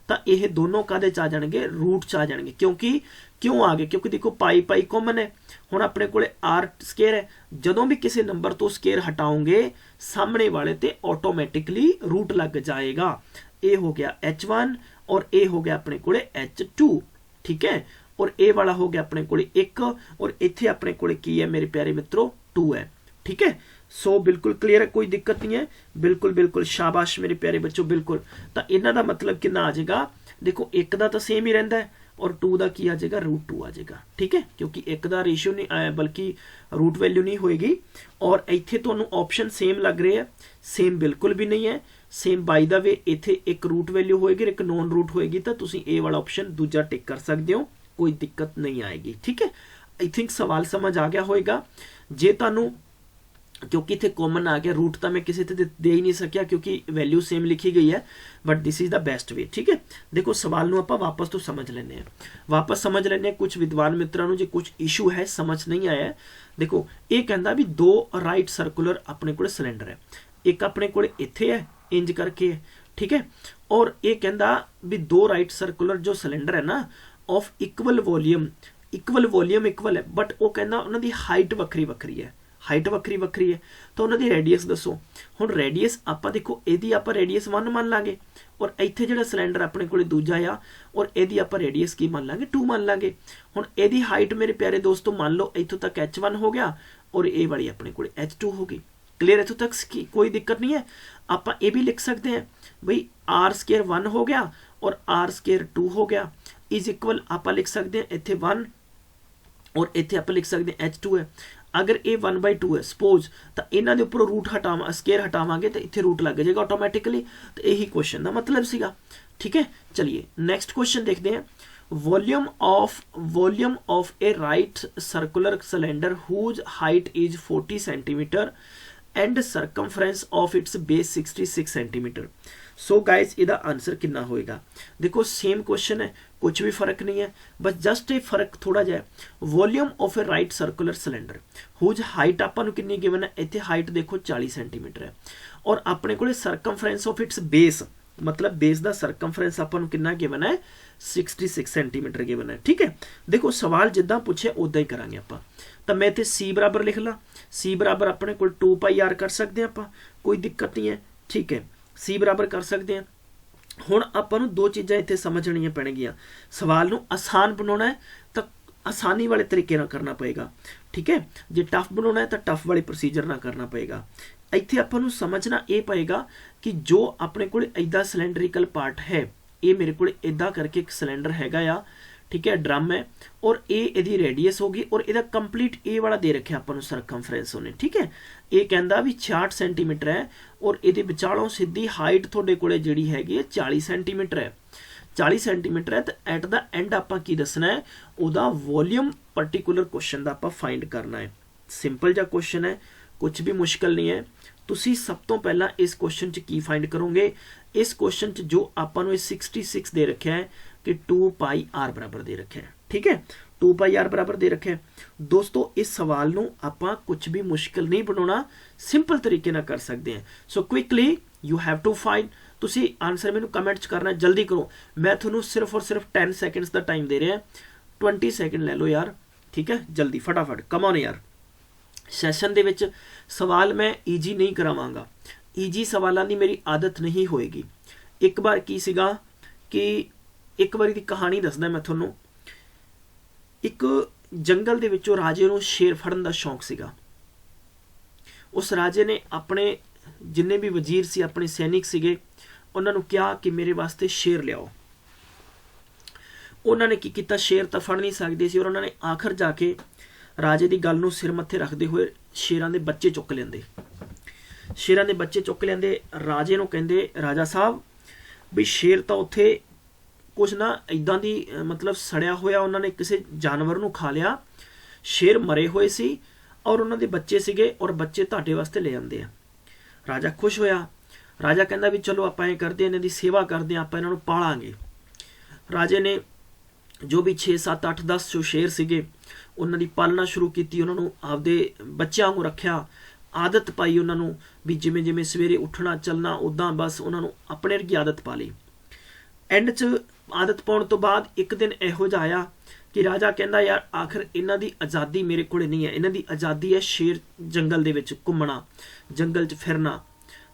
ਤਾਂ ਇਹ ਦੋਨੋਂ ਕਾਦੇ ਚ ਆ ਜਾਣਗੇ, रूट ਚ ਆ ਜਾਣਗੇ। ਕਿਉਂਕਿ क्यों आ गए, क्योंकि देखो पाई पाई कॉमन है। हुण अपने कोले आर स्केयर है, जदों भी किसी नंबर तो स्केयर हटाओगे सामने वाले ते ऑटोमैटिकली रूट लग जाएगा। ए हो गया H1 और ए हो गया अपने कोले H2, ठीक है। और ए वाला हो गया अपने कोले 1 और इत्थे अपने कोले की है मेरे प्यारे मित्रों 2 है, ठीक है। सो बिल्कुल क्लियर है, कोई दिक्कत नहीं है, बिल्कुल बिल्कुल शाबाश मेरे प्यारे बच्चों, बिल्कुल। तो इन्हां दा मतलब कितना आ जाएगा, देखो 1 दा तो सेम ही रहिंदा है और 2 का की आ जाएगा √2 आ जाएगा, ठीक है। क्योंकि 1 का रेशियो नहीं आया बल्कि रूट वैल्यू नहीं होएगी। और इत्थे तुहानूं ऑप्शन सेम लग रहे हैं, सेम बिल्कुल भी नहीं है। सेम बाय द वे इत्थे एक रूट वैल्यू होएगी एक नॉन रूट होएगी, तो तुसीं ए वाला ऑप्शन दूजा टिक कर सकते हो, कोई दिक्कत नहीं आएगी, ठीक है। आई थिंक सवाल समझ आ गया होएगा। जे तुहानूं क्योंकि इतने कॉमन आ गया, रूट तो मैं किसी से दे ही नहीं सकिया क्योंकि वैल्यू सेम लिखी गई है, but this is the best way, ठीक है। देखो सवाल नूं आपां वापस तो समझ लेने हैं, वापस समझ लेने हैं। कुछ विद्वान मित्रों नूं जे कुछ इशू है समझ नहीं आया, देखो ये कहता भी 2 राइट सर्कुलर अपने कोले सिलेंडर है, एक अपने कोले इत्थे है इंज करके, ठीक है। और ये कहता भी 2 राइट सर्कुलर जो सिलेंडर है ना ऑफ इक्वल वॉल्यूम इक्वल है, बट वो कहता उन्हां दी हाइट वक्री वक्री है, हाइट वक्री वक्री है, तो उन्होंने रेडियस दसो। हुण रेडियस आपां देखो इहदी आपां रेडियस 1 मान लांगे और इत्थे जिहड़ा सिलेंडर अपने कोले दूजा आ और इहदी आपां रेडियस की मान लांगे 2 मान लांगे। हुण इहदी हाइट मेरे प्यारे दोस्तों मान लो इत्थों तक H1 हो गया और ए वाली अपने कोले H2 हो गई। क्लियर, इत्थों तक कोई दिक्कत नहीं है। आपां ये भी लिख सकते हैं भाई r² 1 हो गया और r² 2 हो गया इज इक्वल, आपां लिख सकते हैं इत्थे 1 और इत्थे आपां लिख सकते हैं H2 है। अगर ये 1/2 है सपोज, तो इन्हां दे उपर रूट हटावा स्केयर हटावांगे तो इत्थे रूट लग जाएगा ऑटोमैटिकली। तो यही क्वेश्चन का मतलब सीगा, ठीक है। चलिए नेक्स्ट क्वेश्चन देखते हैं। Volume of a right circular cylinder whose height is 40 centimetre and circumference of its base 66 centimetre. So guys इसका आंसर कितना होएगा, देखो सेम क्वेश्चन है, कुछ भी फर्क नहीं है, बस जस्ट ये फर्क थोड़ा जा। Volume of a right circular cylinder whose height आपां कितनी गिवन है, इत्थे हाइट देखो 40 सेंटीमीटर है और अपने को सरकमफ्रेंस ऑफ इट्स बेस मतलब बेस का सरकमफ्रेंस आपां कितना गिवन है 66 सेंटीमीटर गिवन है, ठीक है। देखो सवाल जिद्दां पूछे उद्दां ही करांगे आपां। तो मैं इत्थे C बराबर लिख ला, C बराबर अपने को 2πr कर सकते हैं आपां, कोई दिक्कत नहीं है, ठीक है। C बराबर कर सकते हैं। हुण आपां नूं 2 चीज़ां इत्थे समझणियां पैणगियां। सवाल नूं आसान बनाउणा है तो आसानी वाले तरीके नाल करना पएगा, ठीक है। जे टफ बनाउणा है तो टफ वाले प्रोसीजर नाल करना पएगा। इत्थे आपां नूं समझना ये पएगा कि जो अपने कोल इदा सिलेंडरिकल पार्ट है, ये मेरे को इदा करके एक सिलेंडर हैगा आ, ठीक है, ड्रम है और ये इहदी रेडियस होगी और इहदा कंप्लीट ए वाला दे रखे आपां नूं सरकमफ्रेंस उन्हें, ठीक है। ये कहंदा भी 66 सेंटीमीटर है और इहदे विचालों सीधी हाइट तुहाडे कोले जिहड़ी हैगी 40 सेंटीमीटर है, 40 सेंटीमीटर है। तो एट द एंड आपां की दसना है, उहदा वॉल्यूम पर्टिकुलर क्वेश्चन दा आपां फाइंड करना है। सिंपल जा क्वेश्चन है, कुछ भी मुश्किल नहीं है। तुसी सब तो पहला इस क्वेश्चन च की फाइंड करोगे, इस क्वेश्चन च जो आपां नूं 66 दे रखा है कि 2πr बराबर दे रखा है, ठीक है, 2πr बराबर दे रखा है। दोस्तों इस सवाल नूं आपां कुछ भी मुश्किल नहीं बनाना, सिंपल तरीके नाल कर सकते हैं। So quickly you have to find, तुसी आंसर मैनूं कमेंट च करना, जल्दी करो। मैं तुहानूं सिर्फ और सिर्फ 10 सेकंड्स का टाइम दे रहा, 20 सेकंड ले लो यार, ठीक है, जल्दी फटाफट, कम ऑन यार। सैशन दे विच सवाल मैं ईजी नहीं करावांगा, ईजी सवालों की मेरी आदत नहीं होएगी। एक बार की सीगा कि एक बारी दी कहानी दसदा मैं तुहानूं। एक जंगल दे विचों राजे नूं शेर फड़न दा शौक सीगा। उस राजे ने अपने जिन्ने भी वजीर सी, अपने सैनिक सीगे, उन्हां नूं कहा कि मेरे वास्ते शेर लियाओ। उन्होंने की किया, शेर तो फड़ नहीं सकते सी और उन्होंने आखिर जाके राजे की गल नूं सिर मत्थे रखते हुए शेरां दे बच्चे चुक लेंदे, शेरां दे बच्चे चुक लेंदे। राजे नूं कहंदे, राजा साहब भी शेर तो उत्थे कुछ ना इदां दी मतलब सड़िया होया उन्होंने किसी जानवर नूं खा लिया, शेर मरे हुए सी और उन्होंने बच्चे सीगे और बच्चे तुहाडे वास्ते ले आंदे आ। राजा खुश होया राजा कहता भी चलो आप ऐ करते इन्हां दी सेवा करते हैं, आप इन्हां नूं पालांगे। राजे ने जो भी 6 7 8 10 जो शेर सीगे उन्हां दी पालना शुरू की, उन्होंने आपदे बच्चों को रखा, आदत पाई उन्होंने भी जिमें जिमें सवेरे उठना चलना उदा बस उन्होंने अपने वर्गी आदत पा ली। एंड च आदत पाने तो बाद एक दिन इहो जिहा आया कि राजा कहता यार आखिर इन्हां दी आज़ादी मेरे कोल नहीं है, इन्हां दी आज़ादी है शेर जंगल दे विच घुमना, जंगल च फिरना।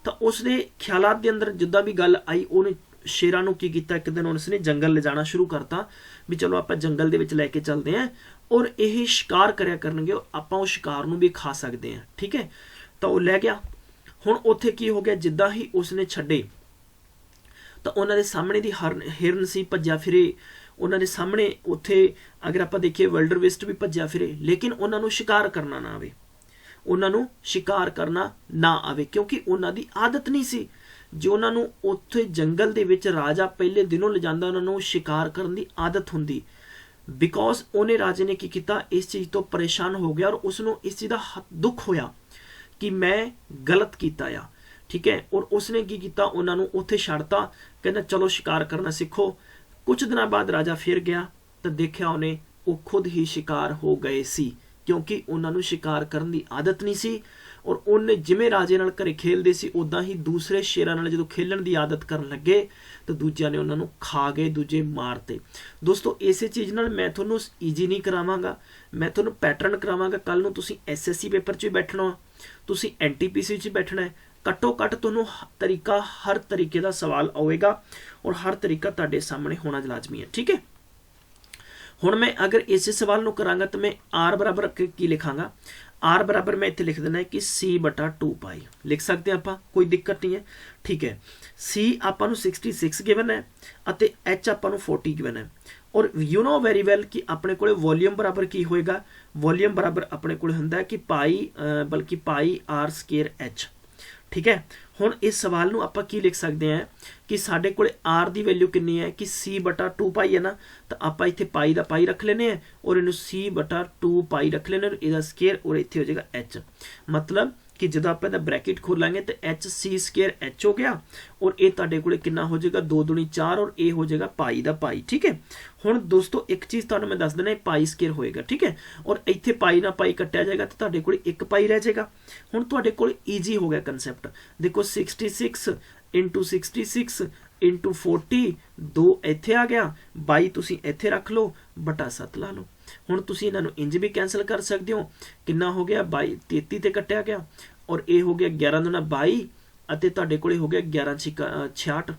तो उसके ख्यालात के अंदर जिद्दां भी गल आई उन्हें शेरां नूं की कीता, एक दिन उसने जंगल ले जाना शुरू करता भी चलो आप जंगल दे विच लैके चलते हैं और यही शिकार करया करनगे, आपां उस शिकार नूं भी खा सकते हैं। ठीक है, तो वो लै गया। हुण उत्थे की हो गया, जिद्दां ही उसने छड्डे तो उन्होंने सामने दी हिरन सी भज्या फिरे, उन्होंने सामने उत्थे अगर आप देखिए विल्डरवेस्ट भी भज्या फिरे, लेकिन उन्होंने शिकार करना ना आवे, उन्होंने शिकार करना ना आवे क्योंकि उन्हों दी आदत नहीं सी। जो उन्होंने उत्थे जंगल दे विच राजा पहले दिनों ले जांदा उन्होंने शिकार करने की आदत हुंदी। बिकॉज उन्हें राजे ने की किया, इस चीज़ तो परेशान हो गया और उसनों इस चीज़ का दुख होया कि मैं गलत किया आ। ठीक है, और उसने की किया, उन्होंने उत्थे छड्डता, कहना चलो शिकार करना सीखो। कुछ दिनों बाद राजा फिर गया तो देखा उन्हें वो खुद ही शिकार हो गए सी, क्योंकि उन्होंने शिकार करने की आदत नहीं सी। और उन्हें जिमें राजे नाल घरे खेलते सी उदा ही दूसरे शेरां नाल जो खेलण की आदत करन लगे तो दूजिया ने उन्होंने खा गए, दूजे मारते। दोस्तों इस चीज़ नाल मैं तुहानूं ईजी नहीं करावांगा, मैं तुहानूं पैटर्न करावांगा। कल नूं तुसीं SSC पेपर च भी बैठना, तुसीं NTPC च बैठना है, घट्टो घट्ट तुहानूं तरीका हर तरीके का सवाल आएगा और हर तरीका तुहाडे सामने होना लाजमी है। ठीक है, हुण मैं अगर इस सवाल नूं करांगा तो मैं R बराबर की लिखांगा, R बराबर मैं इत्थे लिख देना है कि C/2π लिख सकते हैं आपां, कोई दिक्कत नहीं है। ठीक है, C आपां नूं 66 गिवन है अते H आपां नूं 40 गिवन है। और यू नो वेरी वैल कि अपने कोले वॉल्यूम बराबर की होएगा, वॉल्यूम बराबर अपने कोले हुंदा है कि बल्कि πr²H। ठीक है, हुण इस सवाल नूं आपां की लिख सकते हैं कि साडे कोले R की वैल्यू कितनी है कि C/2π है ना, तो आपां इत्थे पाई दा पाई रख लेने हैं और इनू C/2π रख लेने और इहदा स्केयर और इत्थे हो जाएगा H। मतलब कि जब आप ब्रैकेट खोलांगे तो HC²H हो गया और ये तुहाडे कोले कितना हो जाएगा 2 दूनी 4 और ये हो जाएगा पाई दा पाई। ठीक है, हुण दोस्तों एक चीज़ तुहानूं मैं दस देना π² होएगा। ठीक है, और इत्थे पाई ना पाई कट्टिया जाएगा तो तुहाडे कोले 1 पाई रह जाएगा। हुण तुहाडे कोले ईजी हो गया कंसैप्ट। देखो 66 × 66 × 40 2 इत्थे आ गया, 22 तुसीं इत्थे रख लो बटा 7 ला लो। हुण तुसीं इन्हां नूं इंज भी कैंसल कर सकते हो, कितना हो गया 22 33 ते कट्टिया गया और ये हो गया 11 दूना 22 अते तुहाडे कोले हो गया 11 66।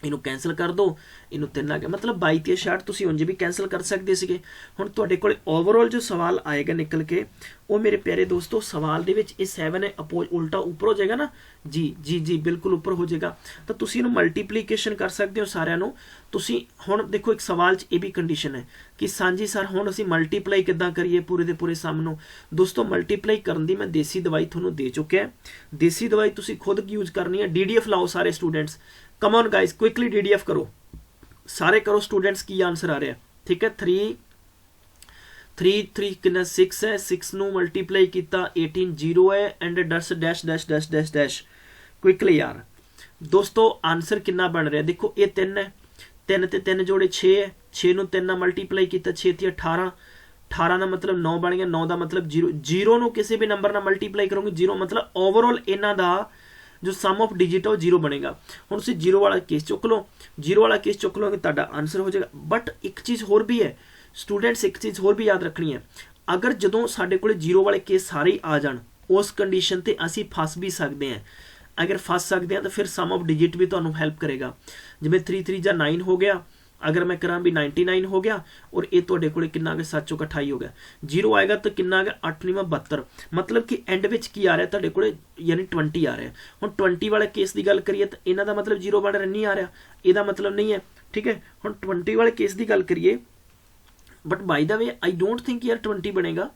इनू कैंसल कर दो, इनू 3 आ गया, मतलब 22 ते 66 तुसीं उंज भी कैंसल कर सकते सीगे। हुण तुहाडे कोले ओवरऑल जो सवाल आएगा निकल के वो मेरे प्यारे दोस्तों सवाल दे विच 7 है अपोज उल्टा ऊपर हो जाएगा ना जी जी जी बिल्कुल ऊपर हो जाएगा। तो तुसीं इनू मल्टीप्लीकेशन कर सकते हो सारिਆਂ ਨੂੰ। तुसीं हुण देखो एक सवाल च ये भी कंडीशन है कि सांझी सर हुण असीं मल्टीप्लाई किद्दां करिए पूरे दे पूरे सम नूं। दोस्तों मल्टीप्लाई करन दी मैं देसी दवाई तुहानूं दे चुकिया है, देसी दवाई तुसीं खुद यूज करनी है। DDF लाओ सारे students, come on guys quickly DDF करो, सारे करो स्टूडेंट्स की आंसर आ रहा है। ठीक है, 3 कितना 6 है, 6 नू मल्टीप्लाई किया 18 0 है and dash dash dash dash dash dash quickly यार। दोस्तों आंसर कितना बन रहा है देखो, ये 3 है, 3 ते 3 जोड़े 6 है, 6 नू 3 मल्टीप्लाई किया 6 ते 18, 18 का मतलब 9 बन गया, 9 का मतलब 0, 0 नू किसी भी नंबर ना मल्टीप्लाई करोगे 0 मतलब ओवरऑल इन्हां दा जो सम ऑफ डिजिट है वो 0 बनेगा। हुण तुसीं 0 वाला केस चुक लो, 0 वाला केस चुक लोगे तुहाडा आंसर हो जाएगा। बट एक चीज़ होर भी है स्टूडेंट्स, एक चीज़ होर भी याद रखनी है, अगर जदों साडे कोले 0 वाले केस सारे ही आ जाण उस कंडीशन ते असीं फस भी सकते हैं। अगर फस सकते हैं तो फिर सम ऑफ डिजिट भी तुहानूं हेल्प करेगा। जिवें 3 3 जा 9 हो गया, अगर मैं करा भी 99 हो गया और ये तुहाडे कोले कितना आ गया 7 चौका 28 हो गया, 0 आएगा तो कितना आ गया 8 9 72, मतलब कि एंड विच की आ रहा है तुहाडे कोले यानी 20 आ रहा है। हुण 20 वाले केस की गल करिए तो इन्हां दा मतलब 0 बन रहा नहीं आ रहा, इहदा मतलब नहीं है। ठीक है, हुण 20 वाले केस की गल करिए, but by the way I don't think यार 20 बनेगा।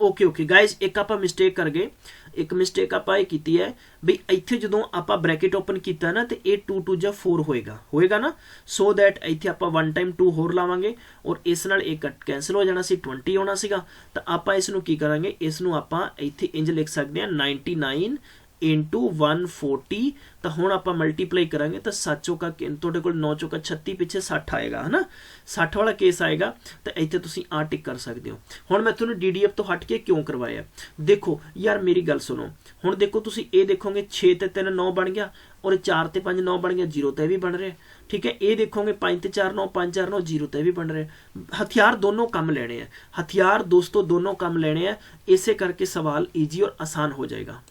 ओके ओके गाइज, एक आप मिसटेक कर गए, एक मिसटेक आप की है भी इत्थे जदों आप ब्रैकेट ओपन किया ना तो ये 2 2 जा 4 होएगा ना, सो दैट इत्थे आप 1 टाइम 2 होर लावांगे और इस नाल एक कैंसल हो जाना सी 20 होना सीगा। तो आप इसनूं की करांगे, इसनूं आप इत्थे इंज लिख सकते हैं 99 इंटू 140 तो हुण आपां मल्टीप्लाई करांगे तो 7 चौका तुहाडे कोल 9 चौका 36 पिछे 60 आएगा है ना 60 वाला केस आएगा तो इत्थे तुसीं आ टिक कर सकते हो। हुण मैं तुहानूं DDF तो हट के क्यों करवाया देखो यार मेरी गल सुनो हुण देखो तुसीं ये देखोगे 6 ते 3 9 बन गया और 4 ते 5 9 बन गया 0 ते भी बन रहा ठीक है। ये देखोगे 5 ते 4 9 5 4 9 0 ते भी बन रहे हथियार दोनों कम लेने हैं हथियार दोस्तों दोनों कम लेने हैं इसे करके सवाल ईजी और आसान हो जाएगा।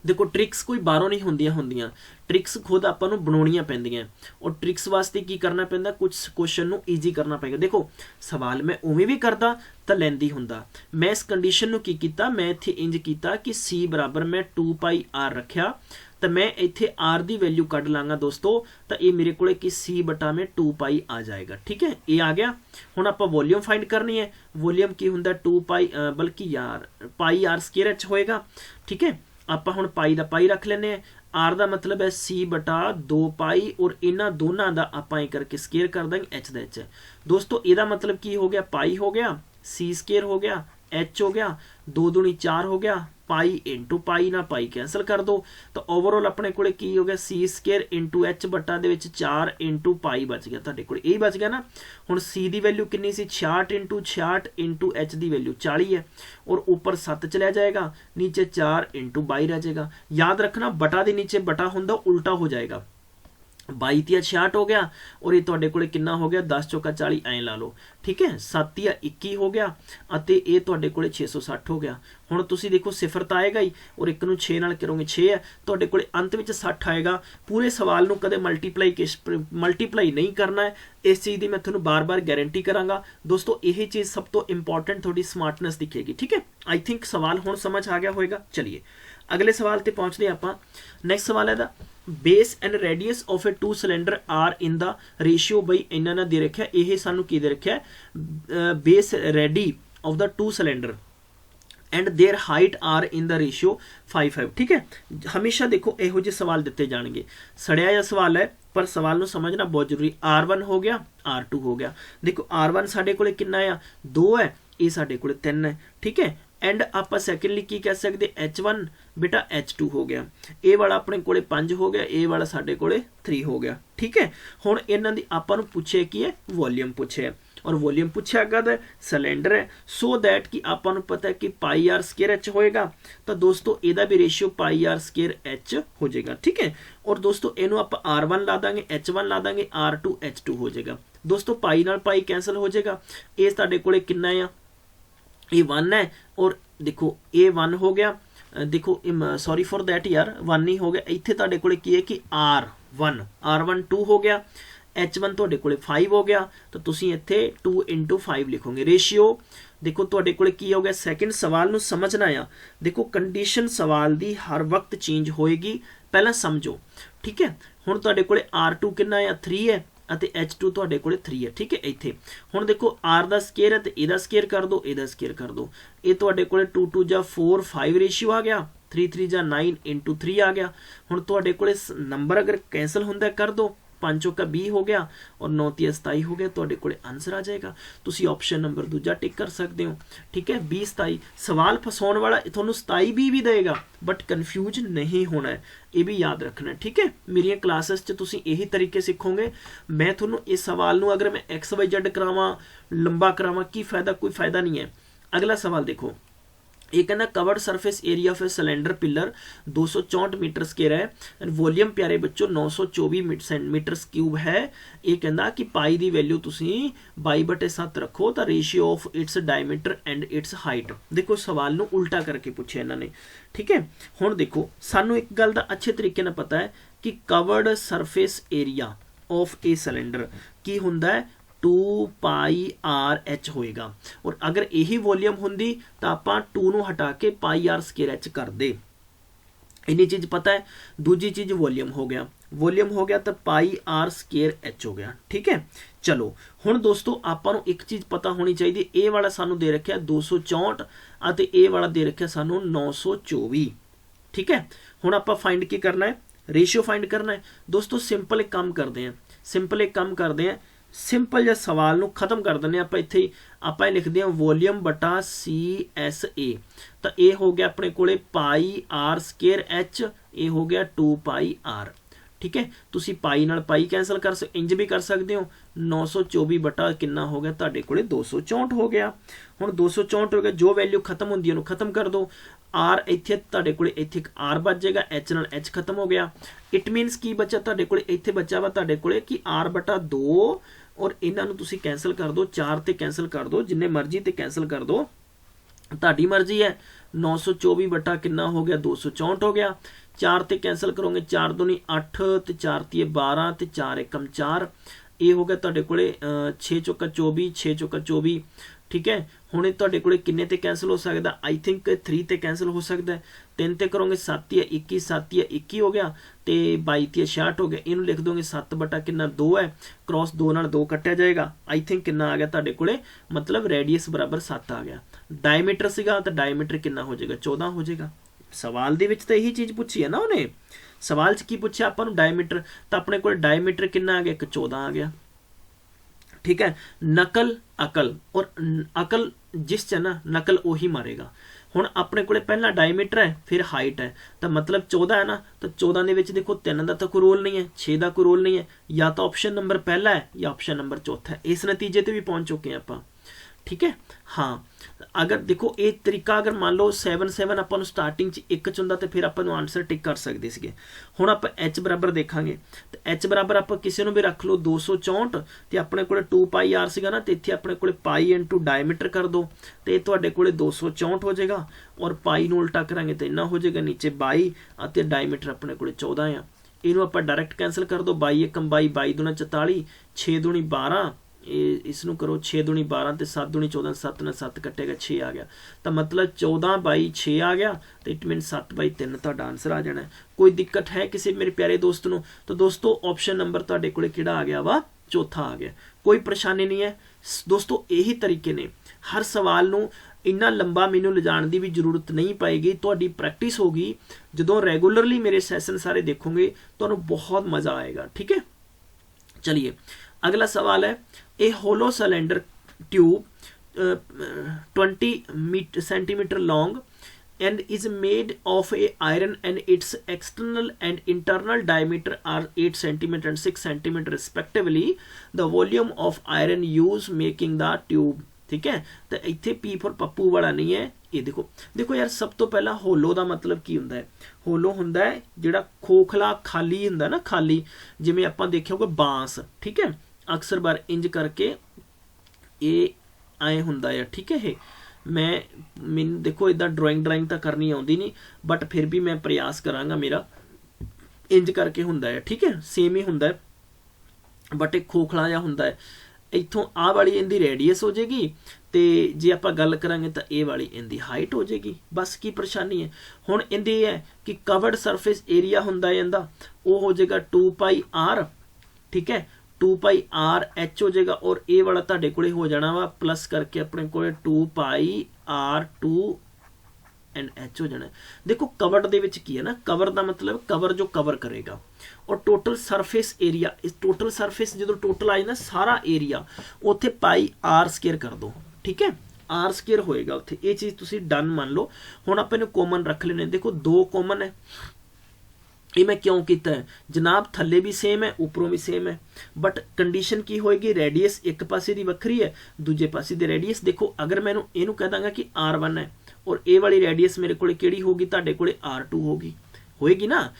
देखो ट्रिक्स कोई बाहरों नहीं होंदियां ट्रिक्स खुद आपां नूं बनाउणियां पैंदियां और ट्रिक्स वास्ते की करना पैंदा कुछ क्वेश्चन नूं ईजी करना पेगा। देखो सवाल मैं उवें भी करदा तो लेंदी हुंदा मैं इस कंडीशन नूं की कीता मैं इत्थे इंज कीता कि C बराबर मैं 2 पाई R रखिया तो मैं इत्थे R की वैल्यू कढ लांगा दोस्तों तो ये मेरे को C बटा में 2 पाई आ जाएगा ठीक है। ये आ गया हुण आपां वॉल्यूम फाइंड करनी है वॉल्यूम की हुंदा 2 पाई बल्कि यार पाई R स्केयर H होएगा ठीक है। आपां हुण पाई दा पाई रख लैने आर दा मतलब है C बटा 2 पाई और इन्हां दोनों दा आपां ये करके स्केयर कर देंगे H दा H दोस्तों इहदा मतलब की हो गया पाई हो गया C स्केयर हो गया H हो गया 2 दूनी 4 हो गया पाई इंटू पाई ना पाई कैंसल कर दो तो ओवरऑल अपने को की हो गया C स्केयर इंटू H बटा दे विच 4 इंटू पाई बच गया तुहाडे कोल यही बच गया ना। हुण C की वैल्यू कितनी सी 66 इंटू H की वैल्यू 40 है और ऊपर 7 चला जाएगा नीचे 4 इंटू 22 रह जाएगा। याद रखना बटा के नीचे बटा हुंदा उल्टा हो जाएगा 22 तिया 66 हो गया और ये तुहाडे कोले कितना हो गया 10 चौका 40 ऐ ला लो ठीक है 7 तिया 21 हो गया अते ये तुहाडे कोले 660 हो गया। हुण तुसीं देखो सिफर तो आएगा ही और एक नूं 6 नाल करोगे 6 है तुहाडे कोले अंत विच 60 आएगा। पूरे सवाल नूं कदे मल्टीप्लाई नहीं करना है इस चीज़ की मैं तुहानूं बार बार गारंटी करांगा दोस्तों यही चीज़ सब तो इंपॉर्टेंट थोड़ी स्मार्टनेस दिखेगी ठीक है। आई थिंक सवाल हुण समझ आ गया होएगा। चलिए अगले सवाल ते पहुंचते हैं आपां। नैक्सट सवाल है base and radius of a 2 cylinder are in the ratio बई इन्हां ने दे रखा यह सानू की दे रखा base radii of the 2 cylinder and their height are in the ratio 5:5 ठीक है। हमेशा देखो यहो जे सवाल दिते जाएंगे सड़िया जा सवाल है पर सवाल नूं समझना बहुत जरूरी। R1 हो गया R2 हो गया देखो R1 साडे कोले कितना है 2 है ये साडे कोले 3 है ठीक है। एंड आप सैकेंडली की कह सकते H1 बेटा H2 हो गया ए वाला अपने कोले 5 हो गया ए वाला साडे कोले 3 हो गया ठीक है। हुण इन्हां दी आपां नूं पुछे की है वॉल्यूम पूछे और वॉल्यूम पूछा कद सिलेंडर है सो दैट कि आपां नूं पता है कि पाई आर स्केयर H होएगा तो दोस्तों इहदा भी ratio pi R square H हो जाएगा ठीक है। और दोस्तों इनू आप R1 ला देंगे H1 ला देंगे R2 H2 हो जाएगा दोस्तों पाई नाल पाई कैंसल हो जाएगा ये साडे कोले कितना है ये 1 है और देखो ये 1 हो गया देखो सॉरी फॉर दैट यार 1 नहीं हो गया इत्थे तुहाडे कोले की है कि R1 2 हो गया H1 तुहाडे कोले 5 हो गया तो तुसीं इत्थे 2 × 5 लिखोगे रेशियो देखो तुहाडे कोले की हो गया। सैकेंड सवाल नूं समझना आ देखो कंडीशन सवाल दी हर वक्त चेंज होएगी पहला समझो ठीक है। हुण तुहाडे कोले R2 कितना है 3 है ਅਤੇ H2 ਤੁਹਾਡੇ ਕੋਲੇ 3 ਹੈ ਠੀਕ ਹੈ। ਇੱਥੇ ਹੁਣ ਦੇਖੋ R ਦਾ ਸਕੁਅਰ ਹੈ ਤੇ ਇਹਦਾ ਸਕੁਅਰ ਕਰ ਦੋ ਇਹਦਾ ਸਕੁਅਰ ਕਰ ਦੋ ਇਹ ਤੁਹਾਡੇ ਕੋਲੇ 2 2 ਜਾਂ 4 5 ਰੇਸ਼ੀਓ ਆ ਗਿਆ 3 3 ਜਾਂ 9 × 3 ਆ ਗਿਆ। ਹੁਣ ਤੁਹਾਡੇ ਕੋਲੇ ਨੰਬਰ ਅਗਰ ਕੈਂਸਲ ਹੁੰਦਾ ਕਰ ਦੋ 5 चौका 20 हो गया और 9 तिया 27 हो गया तुहाडे कोले आंसर आ जाएगा। तुसी ऑप्शन नंबर दूजा टिक कर सकते हो ठीक है। 20 27 सवाल फसाउण वाला तुहानू 27 भी देगा बट कन्फ्यूज नहीं होना है ये भी याद रखना है ठीक है। मेरी क्लासेस च तुसी यही तरीके सीखोगे। मैं तुहानू इस सवाल नू अगर मैं XYZ करावां लंबा करावां की फायदा कोई फायदा नहीं है। अगला सवाल देखो ये कहना curved surface area of a cylinder pillar 264 metre square है एंड वॉल्यूम प्यारे बच्चों 924 मीटर क्यूब है। ये कहना कि पाई की वैल्यू तुसी 22/7 रखो तो ratio of its diameter and it's height. देखो सवाल नू उल्टा करके पूछे इन्होंने ठीक है। हुण देखो सानू एक गल दा अच्छे तरीके नाल पता है कि covered surface area of a cylinder की हुंदा है 2 पाई आर एच होएगा और अगर यही वॉल्यूम होंदी तो आप 2 नू हटा के पाई आर स्केयर एच कर दे। इन्नी चीज पता है। दूजी चीज वॉल्यूम हो गया तो पाई आर स्केयर एच हो गया ठीक है। चलो हुण दोस्तों आपां नू एक चीज पता होनी चाहिए ए वाला सानू दे रखा 264 अते ए वाला दे रखा सानू 924 ठीक है। हुण आपां फाइंड की करना है रेशियो फाइंड करना है दोस्तों। सिंपल एक काम करते हैं ਸਿੰਪਲ ਜਿਹਾ ਸਵਾਲ ਨੂੰ ਖਤਮ ਕਰ ਦਿੰਦੇ ਆਪਾਂ ਇੱਥੇ ਹੀ। ਆਪਾਂ ਇਹ ਲਿਖਦੇ ਹਾਂ ਵੋਲੀਅਮ ਬਟਾ CSA, ਤਾਂ ਇਹ ਹੋ ਗਿਆ ਆਪਣੇ ਕੋਲੇ ਪਾਈ ਆਰ ਸਕੇਅਰ H, ਇਹ ਹੋ ਗਿਆ 2 ਪਾਈ R। ਠੀਕ ਹੈ, ਤੁਸੀਂ ਪਾਈ ਨਾਲ ਪਾਈ ਕੈਂਸਲ ਕਰ ਇੰਜ ਵੀ ਕਰ ਸਕਦੇ ਹੋ। 924 ਬਟਾ ਕਿੰਨਾ ਹੋ ਗਿਆ ਤੁਹਾਡੇ ਕੋਲੇ 264 ਹੋ ਗਿਆ। ਹੁਣ 264 ਹੋ ਗਿਆ, ਜੋ ਵੈਲਿਊ ਖਤਮ ਹੁੰਦੀ ਹੈ ਉਹਨੂੰ ਖਤਮ ਕਰ ਦਿਓ। R ਇੱਥੇ ਤੁਹਾਡੇ ਕੋਲੇ ਇੱਥੇ ਇੱਕ R ਬਚ ਜਾਏਗਾ, H ਨਾਲ H ਖਤਮ ਹੋ ਗਿਆ। ਇਟ ਮੀਨਸ ਕੀ ਬਚਾ ਤੁਹਾਡੇ ਕੋਲੇ, ਇੱਥੇ ਬਚਾ ਵਾ ਤੁਹਾਡੇ ਕੋਲੇ ਕਿ R ਬਟਾ 2, ਔਰ ਇਹਨਾਂ ਨੂੰ ਤੁਸੀਂ ਕੈਂਸਲ ਕਰ ਦਿਓ, 4 ਤੇ ਕੈਂਸਲ ਕਰ ਦਿਓ, ਜਿੰਨੇ ਮਰਜ਼ੀ ਤੇ ਕੈਂਸਲ ਕਰ ਦਿਓ, ਤੁਹਾਡੀ ਮਰਜ਼ੀ ਹੈ। 924 ਬਟਾ ਕਿੰਨਾ ਹੋ ਗਿਆ 264 ਹੋ ਗਿਆ। 4 ਤੇ ਕੈਂਸਲ ਕਰੋਗੇ, 4 दूनी 8 ਤੇ 4 ਤੀਏ 12 ਤੇ 4 ਏਕਮ 4, ਇਹ ਹੋ ਗਿਆ ਤੁਹਾਡੇ ਕੋਲੇ 6 ਚੌਕਾ 24, 6 ਚੌਕਾ 24। ਠੀਕ ਹੈ, ਹੁਣ ਇਹ ਤੁਹਾਡੇ ਕੋਲੇ ਕਿੰਨੇ ਤੇ ਕੈਂਸਲ ਹੋ ਸਕਦਾ, ਆਈ ਥਿੰਕ 3 ਤੇ ਕੈਂਸਲ ਹੋ ਸਕਦਾ। 3 ਤੇ ਕਰੋਗੇ 7 या 21, 7 या 21 ਹੋ ਗਿਆ, ਤੇ 22 ਤੇ 66 ਹੋ ਗਿਆ। ਇਹਨੂੰ ਲਿਖ ਦੋਗੇ 7 ਬਟਾ ਕਿੰਨਾ 2 ਹੈ, ਕ੍ਰੋਸ 2 ਨਾਲ 2 ਕੱਟਿਆ ਜਾਏਗਾ। ਆਈ ਥਿੰਕ ਕਿੰਨਾ ਆ ਗਿਆ ਤੁਹਾਡੇ ਕੋਲੇ, ਮਤਲਬ ਰੇਡੀਅਸ ਬਰਾਬਰ 7 ਆ ਗਿਆ। ਡਾਇਮੀਟਰ ਸੀਗਾ ਤਾਂ ਡਾਇਮੀਟਰ ਕਿੰਨਾ ਹੋ ਜਾਏਗਾ 14 ਹੋ ਜਾਏਗਾ। ਸਵਾਲ ਦੇ ਵਿੱਚ ਤਾਂ ਇਹੀ ਚੀਜ਼ ਪੁੱਛੀ ਹੈ ਨਾ ਉਹਨੇ। ਸਵਾਲ 'ਚ ਕੀ ਪੁੱਛਿਆ ਆਪਾਂ ਨੂੰ, ਡਾਇਮੀਟਰ, ਤਾਂ ਆਪਣੇ ਕੋਲ ਡਾਇਮੀਟਰ ਕਿੰਨਾ ਆ ਗਿਆ, 14 ਆ ਗਿਆ। ठीक है, नकल अकल, और अकल जिस च ना नकल उही मारेगा। हुण अपने कोले पहला डायमीटर है, फिर हाइट है, तो मतलब 14 है ना, तो 14 दे विच देखो 3 का तो कोई रोल नहीं है, 6 का कोई रोल नहीं है, या तो ऑप्शन नंबर पहला है या ऑप्शन नंबर चौथा है। इस नतीजे ते भी पहुंच चुके हैं आप। ठीक है, हाँ, अगर देखो ये तरीका, अगर मान लो 7 अपन स्टार्टिंग च 1 च हुंदा तो फिर अपन आंसर टिक कर सकते थे। हुण आप H बराबर देखांगे, तो H बराबर आप किसी नूं भी रख लो 264, तो अपने कोले 2 पाई R सीगा ना, तो इत्थे अपने कोले पाई इंटू डायमीटर कर दो, तो ये तुहाडे कोले 264 हो जाएगा, और पाई नूं उल्टा करांगे तो इन्ना हो जाएगा नीचे 22, और डायमीटर अपने कोले 14 आ। इनू आप डायरैक्ट कैंसल कर दो, 22 एकम 22, 22 दूना 44, 6 दूनी 12, इसनू करो 6 दूनी 12 ते 7 दूनी 14, 7 ने 7 कटेगा 6 आ गया, तो मतलब 14/6 आ गया, तो इट मीन 7/3 तुहाडा आंसर आ जाना है। कोई दिक्कत है किसी मेरे प्यारे दोस्त नूं, तो दोस्तों ऑप्शन नंबर तुहाडे कोले किहड़ा आ गया वा, चौथा आ गया। कोई परेशानी नहीं है दोस्तों, यही तरीके ने हर सवाल नूं इन्ना लंबा मैनू लिजाण दी भी जरूरत नहीं पाएगी। तुहाडी प्रैक्टिस होगी, जदों रेगूलरली मेरे सैशन सारे देखोगे तुहानूं बहुत मज़ा आएगा। ठीक है, चलिए अगला सवाल है, a hollow cylinder tube 20 centimetre long and is made of a iron, and its external and internal diameter are 8 cm and 6 cm respectively. The volume of iron used making the tube। ठीक है, तो इत्थे P for Pappu वाला नहीं है। ये देखो देखो यार, सब तो पहला होलो का मतलब की हुंदा है, होलो हुंदा है जिहड़ा खोखला खाली हुंदा ना, खाली जिवें आपां देखिया होगा बांस। ठीक है, अक्सर बार इंज करके ये आए हुंदा है। ठीक है, मैनूं देखो इदां ड्राइंग तो करनी आउंदी नहीं, बट फिर भी मैं प्रयास करांगा, मेरा इंज करके हुंदा है। ठीक है, सेम ही हुंदा है, बट एक खोखला जिहा हुंदा है। इत्थों आ वाली इहदी रेडियस हो जाएगी, तो जे आपां गल करांगे तो ये वाली इहदी हाइट हो जाएगी। बस की परेशानी है हुण इहदी है कि कवर्ड सरफेस एरिया हुंदा है इहदा, वो हो जाएगा 2 पाई R। ठीक है, 2 पाई R H हो जाएगा, और ए वाला तुहाडे कोले हो जाना वा प्लस करके अपने कोले 2 पाई R2 एंड H हो जाना। देखो कवर्ड दे विच की है ना, कवर का मतलब कवर जो कवर करेगा, और टोटल सरफेस एरिया, इस टोटल सरफेस जो टोटल आए ना सारा एरिया, उत्थे पाई R स्केयर कर दो। ठीक है, R स्केयर होएगा उत्थे, ये चीज़ तुसी डन मान लो। हुण आपां इहनूं कॉमन रख लेने, देखो 2 कॉमन है, ये मैं क्यों किया है जनाब, थले भी सेम है उपरों भी सेम है, बट कंडीशन की होएगी, रेडियस एक पासे की वक्री है, दूजे पासे की रेडियस देखो, अगर मैं इनू कह दांगा कि R1 है, और ए वाली रेडियस मेरे को केड़ी होगी, तुहाडे कोले R2 होएगी ना।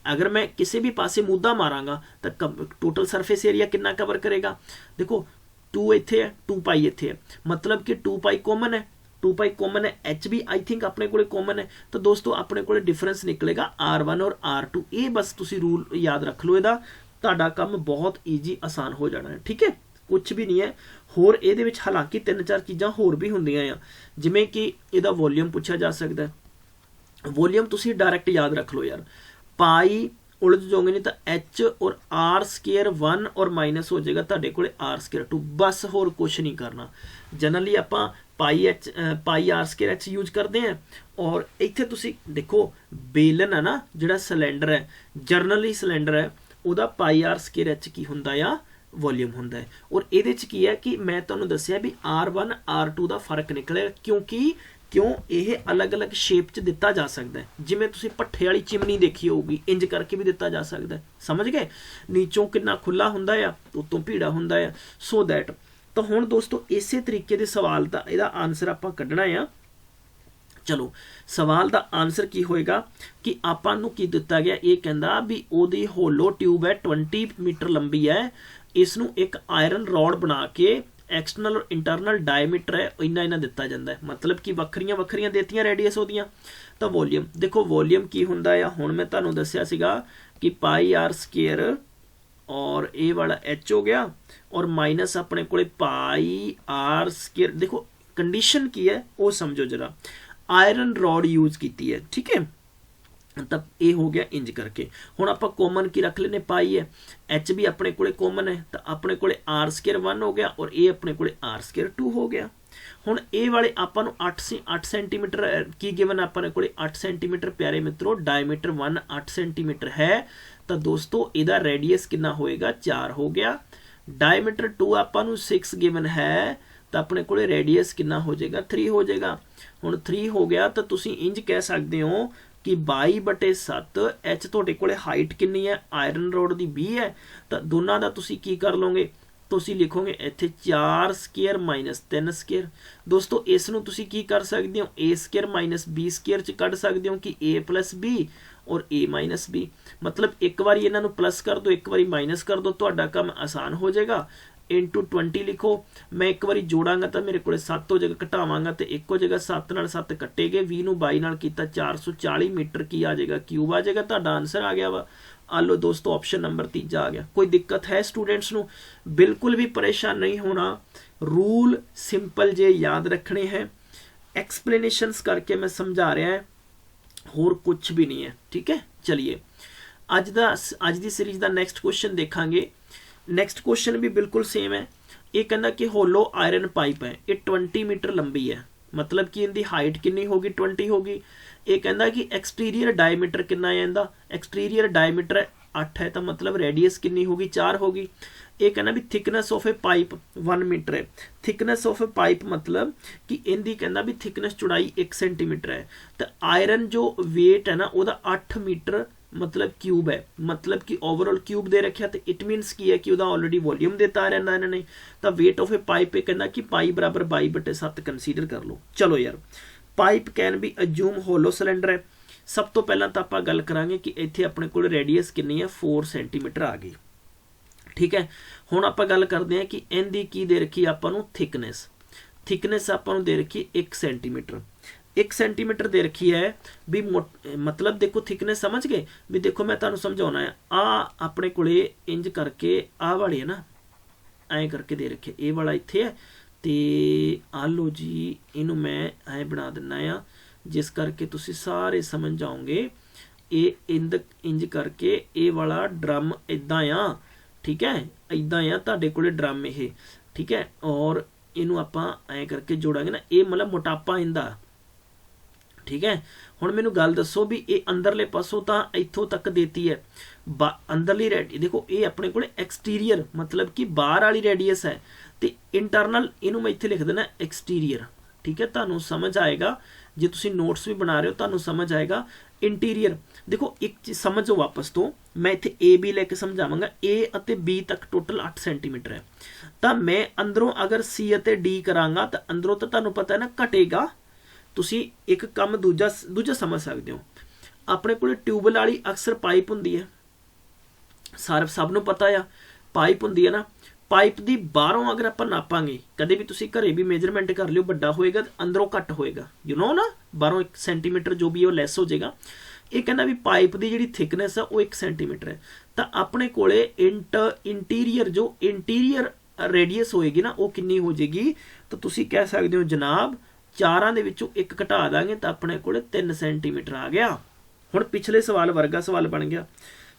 अगर मैं किसी भी पासे मुद्दा मारांगा तो टोटल सरफेस एरिया कितना कवर करेगा, देखो 2 इत्थे है, 2 पाई इत्थे है, मतलब कि 2 पाई कॉमन है, 2 पाई कॉमन है, H भी आई थिंक अपने को कॉमन है, तो दोस्तों अपने को डिफरेंस निकलेगा R1 और R2। ये बस तुसी रूल याद रख लो, इहदा तुहाडा काम बहुत ईजी आसान हो जाना है। ठीक है, कुछ भी नहीं है होर इहदे विच, हालांकि 3-4 चीज़ां होर भी हुंदियां आ, जिवें कि इहदा वॉल्यूम पूछा जा सकता है। वॉल्यूम तुसी डायरैक्ट याद रख लो यार, पाई उलझ जाओगे नहीं तो H और R स्केयर 1 और माइनस हो जाएगा तुहाडे कोले R स्केयर 2, बस होर कुछ नहीं करना। जनरली आपां पाई R स्केयर H यूज करते हैं, और इत्थे तुसी देखो बेलन है ना, जिहड़ा सिलेंडर है, जर्नली सिलेंडर है, उहदा पाई R स्केयर H की हुंदा आ वॉल्यूम हुंदा है। और इहदे च की है कि मैं तुहानूं दस्सिया भी R1 R2 का फर्क निकलिਆ क्योंकि क्यों ये अलग अलग शेप च दिता जा सकता है। जिमें तुसीं भट्ठे वाली चिमनी देखी होगी इंज करके भी दिता जा सकता है, समझ गए। नीचों कितना खुला हुंदा आ, उत्तों भीड़ा हुंदा आ। सो दैट तो हुण दोस्तों इसे तरीके दे सवाल दा इहदा आंसर आपां कढना आ। चलो सवाल का आंसर की होएगा कि आपां नूं की दिता गया, ये कहंदा भी ओदी होलो ट्यूब है 20 मीटर लंबी है, इसनूं एक आयरन रॉड बना के एक्सटर्नल और इंटरनल डायमीटर है इन्ना इन्ना दिता जाता है। मतलब कि वक्रियां वक्रियां देतियां रेडियस ओदियां। तो वॉल्यूम देखो वॉल्यूम की हुंदा है, हुण मैं तुहानूं दस्सिया सीगा कि पाई आर स्केयर और ए वाला एच हो गया और माइनस अपने कोले पाई आर स्केयर। देखो कंडीशन की है वो समझो जरा, आयरन रॉड यूज की है, ठीक है। तब ए हो गया इंज करके। हुण आपां कॉमन की रख लेने पाई है, एच भी अपने कोले कॉमन है तो अपने कोले आर स्केयर 1 हो गया और ए अपने कोले आर स्केयर 2 हो गया। हुण ए वाले आपां नूं 8 सेंटीमीटर की गिवन अपने कोले 8 सेंटीमीटर प्यारे मित्रों, डायमीटर 1 8 सेंटीमीटर है। तो दोस्तों इहदा रेडियस कितना होएगा 4 हो गया। डायमीटर 2 आपां नूं 6 गिवन है तो अपने कोले रेडियस कितना हो जाएगा 3 हो जाएगा। हुण 3 हो गया तो तुसीं इंज कह सकते हो कि 22/7 एच तुहाडे कोले हाइट कितनी है, आयरन रोड की 20 है। तो दोनों का तुसीं की कर लोगे, तुसीं लिखोगे इत्थे 4 स्केयर माइनस 3 स्केयर। दोस्तों इस नूं तुसीं की कर सकते हो ए स्केयर माइनस बी स्केयर च कढ़ सकते हो कि ए प्लस बी और ए माइनस बी। मतलब एक बार इन्हां नूं प्लस कर दो एक बार माइनस कर दो, तुहाडा काम आसान हो जाएगा। इंटू 20 लिखो, मैं एक बार जोड़ांगा तो मेरे को 7 हो जाएगा, घटावांगा तो 1 हो जाएगा, 7 नाल 7 कट्टे गए, 20 नूं 22 नाल कीता 440 मीटर की आ जाएगा क्यूब आ जाएगा। तुहाडा आंसर आ गया वा। आ लो दोस्तों ऑप्शन नंबर 3 आ गया। कोई दिक्कत है स्टूडेंट्स नूं? बिल्कुल भी परेशान नहीं होना, रूल सिंपल जे याद रखने हैं, एक्सप्लेनेशंस करके मैं समझा रहा है, होर कुछ भी नहीं है, ठीक है। चलिए अज दी सीरीज का नैक्सट क्वेश्चन देखांगे। नैक्सट क्वेश्चन भी बिल्कुल सेम है। ये कहना कि होलो आयरन पाइप है, ये 20 मीटर लंबी है, मतलब कि इनकी हाइट कितनी होगी 20 होगी। ये कहना कि एक्सटीरियर डायमीटर कितना है इनका, एक्सटीरियर डायमीटर 8 है तो मतलब रेडियस कितनी होगी 4 होगी। ये कहना भी thickness of a pipe 1 metre है। थिकनेस ऑफ ए पाइप मतलब कि इनकी कहना भी थिकनेस चौड़ाई 1 सेंटीमीटर है। तो आयरन जो वेट है ना वह 8 मीटर मतलब क्यूब है, मतलब कि ओवरऑल क्यूब दे रखा। तो इट मीनस की है कि वह ऑलरेडी वॉल्यूम देता रहना इन्होंने। तो वेट ऑफ ए पाइप ये कहना कि पाई बराबर 22/7 कंसीडर कर लो। चलो यार पाइप कैन भी अज्यूम होलो सिलेंडर है। सब तो पहला तो आप गल करांगे कि इत्थे अपने को रेडियस कितनी है 4 सेंटीमीटर आ गई, ठीक है। हुण आप गल करते हैं कि इनकी की दे रखी आपां थिकनेस, थिकनेस आपां दे रखी 1 सेंटीमीटर, 1 सेंटीमीटर दे रखी है भी। मतलब देखो थिकनेस समझ गए भी। देखो मैं तुहानूं समझाउणा है, आ अपने कोले इंज करके आ वाले है ना ऐ करके दे रखे, ए वाला इत्थे है ते आ लो जी इनू मैं ऐ बना दिना आ, जिस करके तुसी सारे समझ जाओगे। ये इंज करके ए वाला ड्रम इदां आ, ठीक है, इदां आ तुहाडे कोले ड्रम ये, ठीक है। और इनू आपां ऐ करके जोड़ांगे ना, ये मतलब मोटापा इंदा, ठीक है। हुण मैनू गल दसो भी ये अंदरले पासों तो इत्थों तक देती है अंदरली रेडी। देखो ये अपने को एक्सटीरियर मतलब कि बाहर वाली रेडियस है, तो इंटरनल इनू मैं इत्थे लिख देना एक्सटीरियर, ठीक है। तुहानूं समझ आएगा जे तुसीं नोट्स भी बना रहे हो तुहानूं समझ आएगा। इंटीरियर देखो एक चीज समझो वापस तो, मैं इत्थे ए बी लैके समझावांगा। ए अते बी तक टोटल 8 सेंटीमीटर है, तो मैं अंदरों अगर सी अते डी करांगा तो अंदरों तो तुहानूं पता है ना घटेगा। तुसीं एक काम दूजा समझ सकते हो। अपने कोल ट्यूबल वाली अक्सर पाइप हुंदी है, सब नूं पता आ पाइप हुंदी है ना। पाइप की बाहरों अगर आप नापांगे, कदे भी तुसीं घरे भी मेजरमेंट कर लियो, बड़ा होएगा अंदरों घट होएगा, यू नो ना, बाहरों 1 सेंटीमीटर जो भी है लैस हो जाएगा। ये कहना भी पाइप की जी थिकनेस है वो 1 सेंटीमीटर है। तो अपने कोले इंटीरियर जो इंटीरियर रेडियस होएगी ना वो कितनी हो जाएगी, तो तुसीं कह सकते हो जनाब 4 दे विचों 1 घटा देंगे तो अपने कोले 3 सेंटीमीटर आ गया। हुण पिछले सवाल वर्गा सवाल बन गया।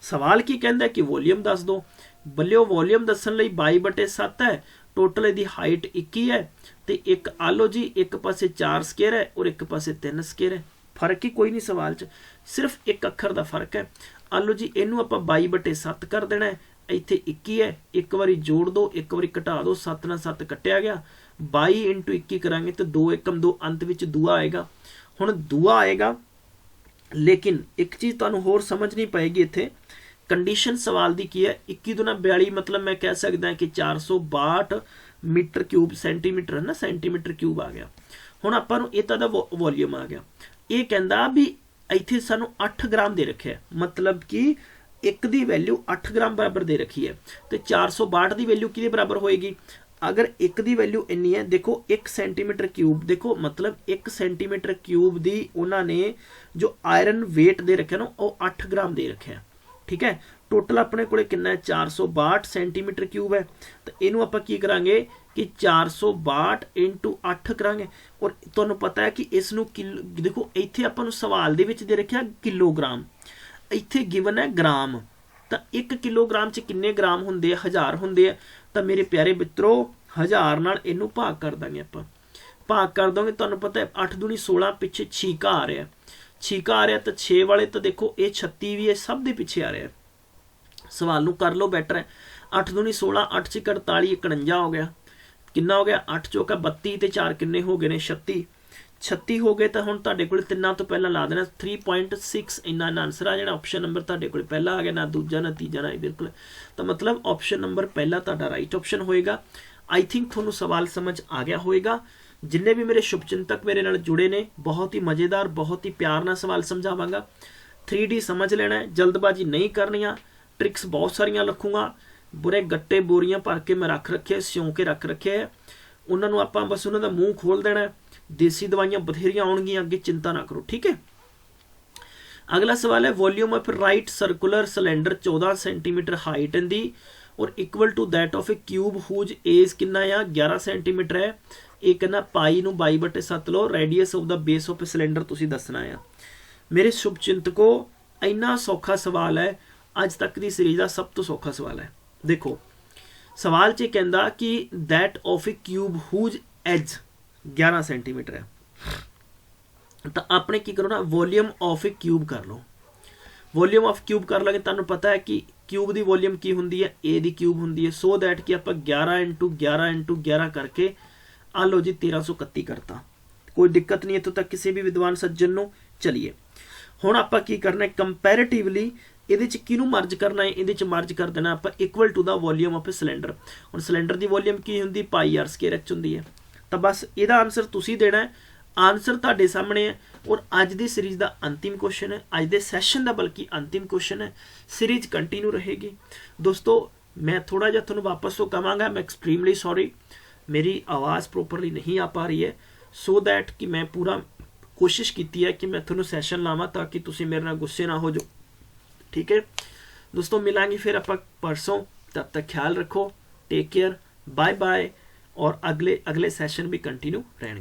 सवाल की कहता है कि वॉल्यूम दस दो। बल्लिओ वॉल्यूम दसन लई 22/7 है, टोटल इहदी हाइट 21 है, तो एक आलो जी एक पासे 4 स्केयर है और एक पासे 3 स्केयर है। फर्क ही कोई नहीं सवाल च, सिर्फ एक अखर का फर्क है। आलो जी इनू आपां 22/7 कर देना है, ਇੱਥੇ 21 ਹੈ, ਇੱਕ ਵਾਰੀ ਜੋੜ ਦੋ, ਇੱਕ ਵਾਰੀ ਘਟਾ ਦੋ, 7 ਨਾਲ 7 ਕੱਟਿਆ ਗਿਆ, 22 इंटू 21 ਕਰਾਂਗੇ तो 2 एकम 2 अंत ਵਿੱਚ दूआ आएगा। ਹੁਣ दूआ आएगा, लेकिन एक चीज़ तुहानूं होर समझनी पएगी इत्थे, कंडीशन सवाल दी की है, 21 दूना 42 मतलब मैं कह सकदा कि 462 मीटर क्यूब सेंटीमीटर है ना, सेंटीमीटर क्यूब आ गया। हुण आपां नूं इह दा वॉल्यूम आ गया। ये कहंदा भी इत्थे सानूं 8 ग्राम दे रखे, मतलब कि एक दी वैल्यू 8 ग्राम बराबर दे रखी है, तो 462 की वैल्यू किहदे बराबर होएगी? अगर एक दी वैल्यू इन्नी है, देखो 1 सेंटीमीटर क्यूब, देखो मतलब 1 सेंटीमीटर क्यूब दी उन्होंने जो आयरन वेट दे रखे ना वो 8 ग्राम दे रखे है, ठीक है। टोटल अपने को कितना है 462 सेंटीमीटर क्यूब है, तो इनू आप की करांगे कि 462 इंटू 8 करांगे। और तुहानूं पता है कि इसनूं किलो, देखो इत्थे आपां नूं सवाल दे विच दे रखिया किलोग्राम, इत्थे गिवन है ग्राम, तो 1 किलोग्राम च किन्ने ग्राम हुंदे, 1000 हुंदे आ। तो मेरे प्यारे मित्रों 1000 नाल इनू भाग कर देंगे, आप भाग कर दोगे, तुहानूं पता है 8 दूनी 16, पिछे छीका आ रहा है, छीका आ रहा तो 6 वाले तो देखो ये 36 भी है, सब दे पिछे आ रहा है। सवाल नूं कर लो बैटर है, 8 दूनी 16, 8 च 48, 51 हो गया, कितना हो गया 8 चौका 32 ते 4 किन्ने हो गए ने 36, 36 हो गए। तो हुण तुहाडे कोल तिन्नां तो पहला ला देना 3.6, इन्ना आंसर आ जाना। ऑप्शन नंबर तुहाडे कोल पहला आ गया, ना दूजा ना तीजा ना बिल्कुल, तो मतलब ऑप्शन नंबर पहला तुहाडा राइट ऑप्शन होएगा। आई थिंक तुहानूं सवाल समझ आ गया होएगा। जिन्ने भी मेरे शुभचिंतक मेरे नाल जुड़े ने, बहुत ही मज़ेदार, बहुत ही प्यार नाल सवाल समझावांगा। 3D समझ लेना है, जल्दबाजी नहीं करनी, ट्रिक्स बहुत सारियां रखूँगा। बुरे गट्टे बोरियां भर के मैं रख रखे, सिਉਂ के रख रखे है, उन्होंने आप बस उन्होंने मूँह खोल देना है। देसी दवाइयां बथेरियां आउणगियां, अगे चिंता ना करो, ठीक है। अगला सवाल है, volume of right circular cylinder 14 centimetre height in the और equal to that of a cube whose edge कितना आ 11 सेंटीमीटर है। ये कहना पाई नूं 22/7 लो, radius of the base of a cylinder तुसीं दसना है। मेरे शुभचिंतकों इन्ना सौखा सवाल है, अज तक की सीरीज का सब तो सौखा सवाल है। देखो सवाल च कहता कि that of a cube whose edge 11 centimetre है, तो आपने की करो ना, वॉल्यूम ऑफ ए क्यूब कर लो। वॉल्यूम ऑफ क्यूब कर लोगे, तुहानूं पता है कि क्यूब की वॉल्यूम की होंदी है, ए दी क्यूब होंदी है, सो दैट कि आप 11 इंटू 11 इंटू 11 करके आ लो जी 1331 करता। कोई दिक्कत नहीं है तो तक किसी भी विद्वान सज्जन नूं। चलिए हुण आपां की करना है, कंपैरेटिवली ਇਹਦੇ ਚ ਕਿਹਨੂੰ ਮਰਜ ਕਰਨਾ ਹੈ, ਇਹਦੇ ਚ ਮਰਜ ਕਰ ਦੇਣਾ ਆਪਾਂ ਇਕੁਅਲ ਟੂ ਦਾ ਵੋਲੀਅਮ ਆਫ ਸਿਲੰਡਰ। ਹੁਣ ਸਿਲੰਡਰ ਦੀ ਵੋਲੀਅਮ ਕੀ ਹੁੰਦੀ, πr² ਹੁੰਦੀ ਹੈ। ਤਾਂ ਬਸ ਇਹਦਾ ਆਨਸਰ ਤੁਸੀਂ ਦੇਣਾ ਹੈ, ਆਨਸਰ ਤੁਹਾਡੇ ਸਾਹਮਣੇ ਹੈ। ਔਰ ਅੱਜ ਦੀ ਸੀਰੀਜ਼ ਦਾ ਅੰਤਿਮ ਕੁਐਸਚਨ ਹੈ, ਅੱਜ ਦੇ ਸੈਸ਼ਨ ਦਾ ਬਲਕਿ ਅੰਤਿਮ ਕੁਐਸਚਨ ਹੈ। सीरीज कंटिन्यू रहेगी दोस्तों। मैं थोड़ा जिहा तुहानूं वापस तो कहांगा, मैं एक्सट्रीमली सॉरी, मेरी आवाज़ प्रॉपरली नहीं आ पा रही है, सो दैट कि मैं पूरा कोशिश की है कि मैं तुहानूं सैशन लावां ताकि तुसीं मेरे नाल गुस्से ना हो जाओ, ठीक है दोस्तों। मिलांगे फिर आप परसों, तब तक ख्याल रखो, टेक केयर, बाय बाय। और अगले सेशन भी कंटिन्यू रहेंगे।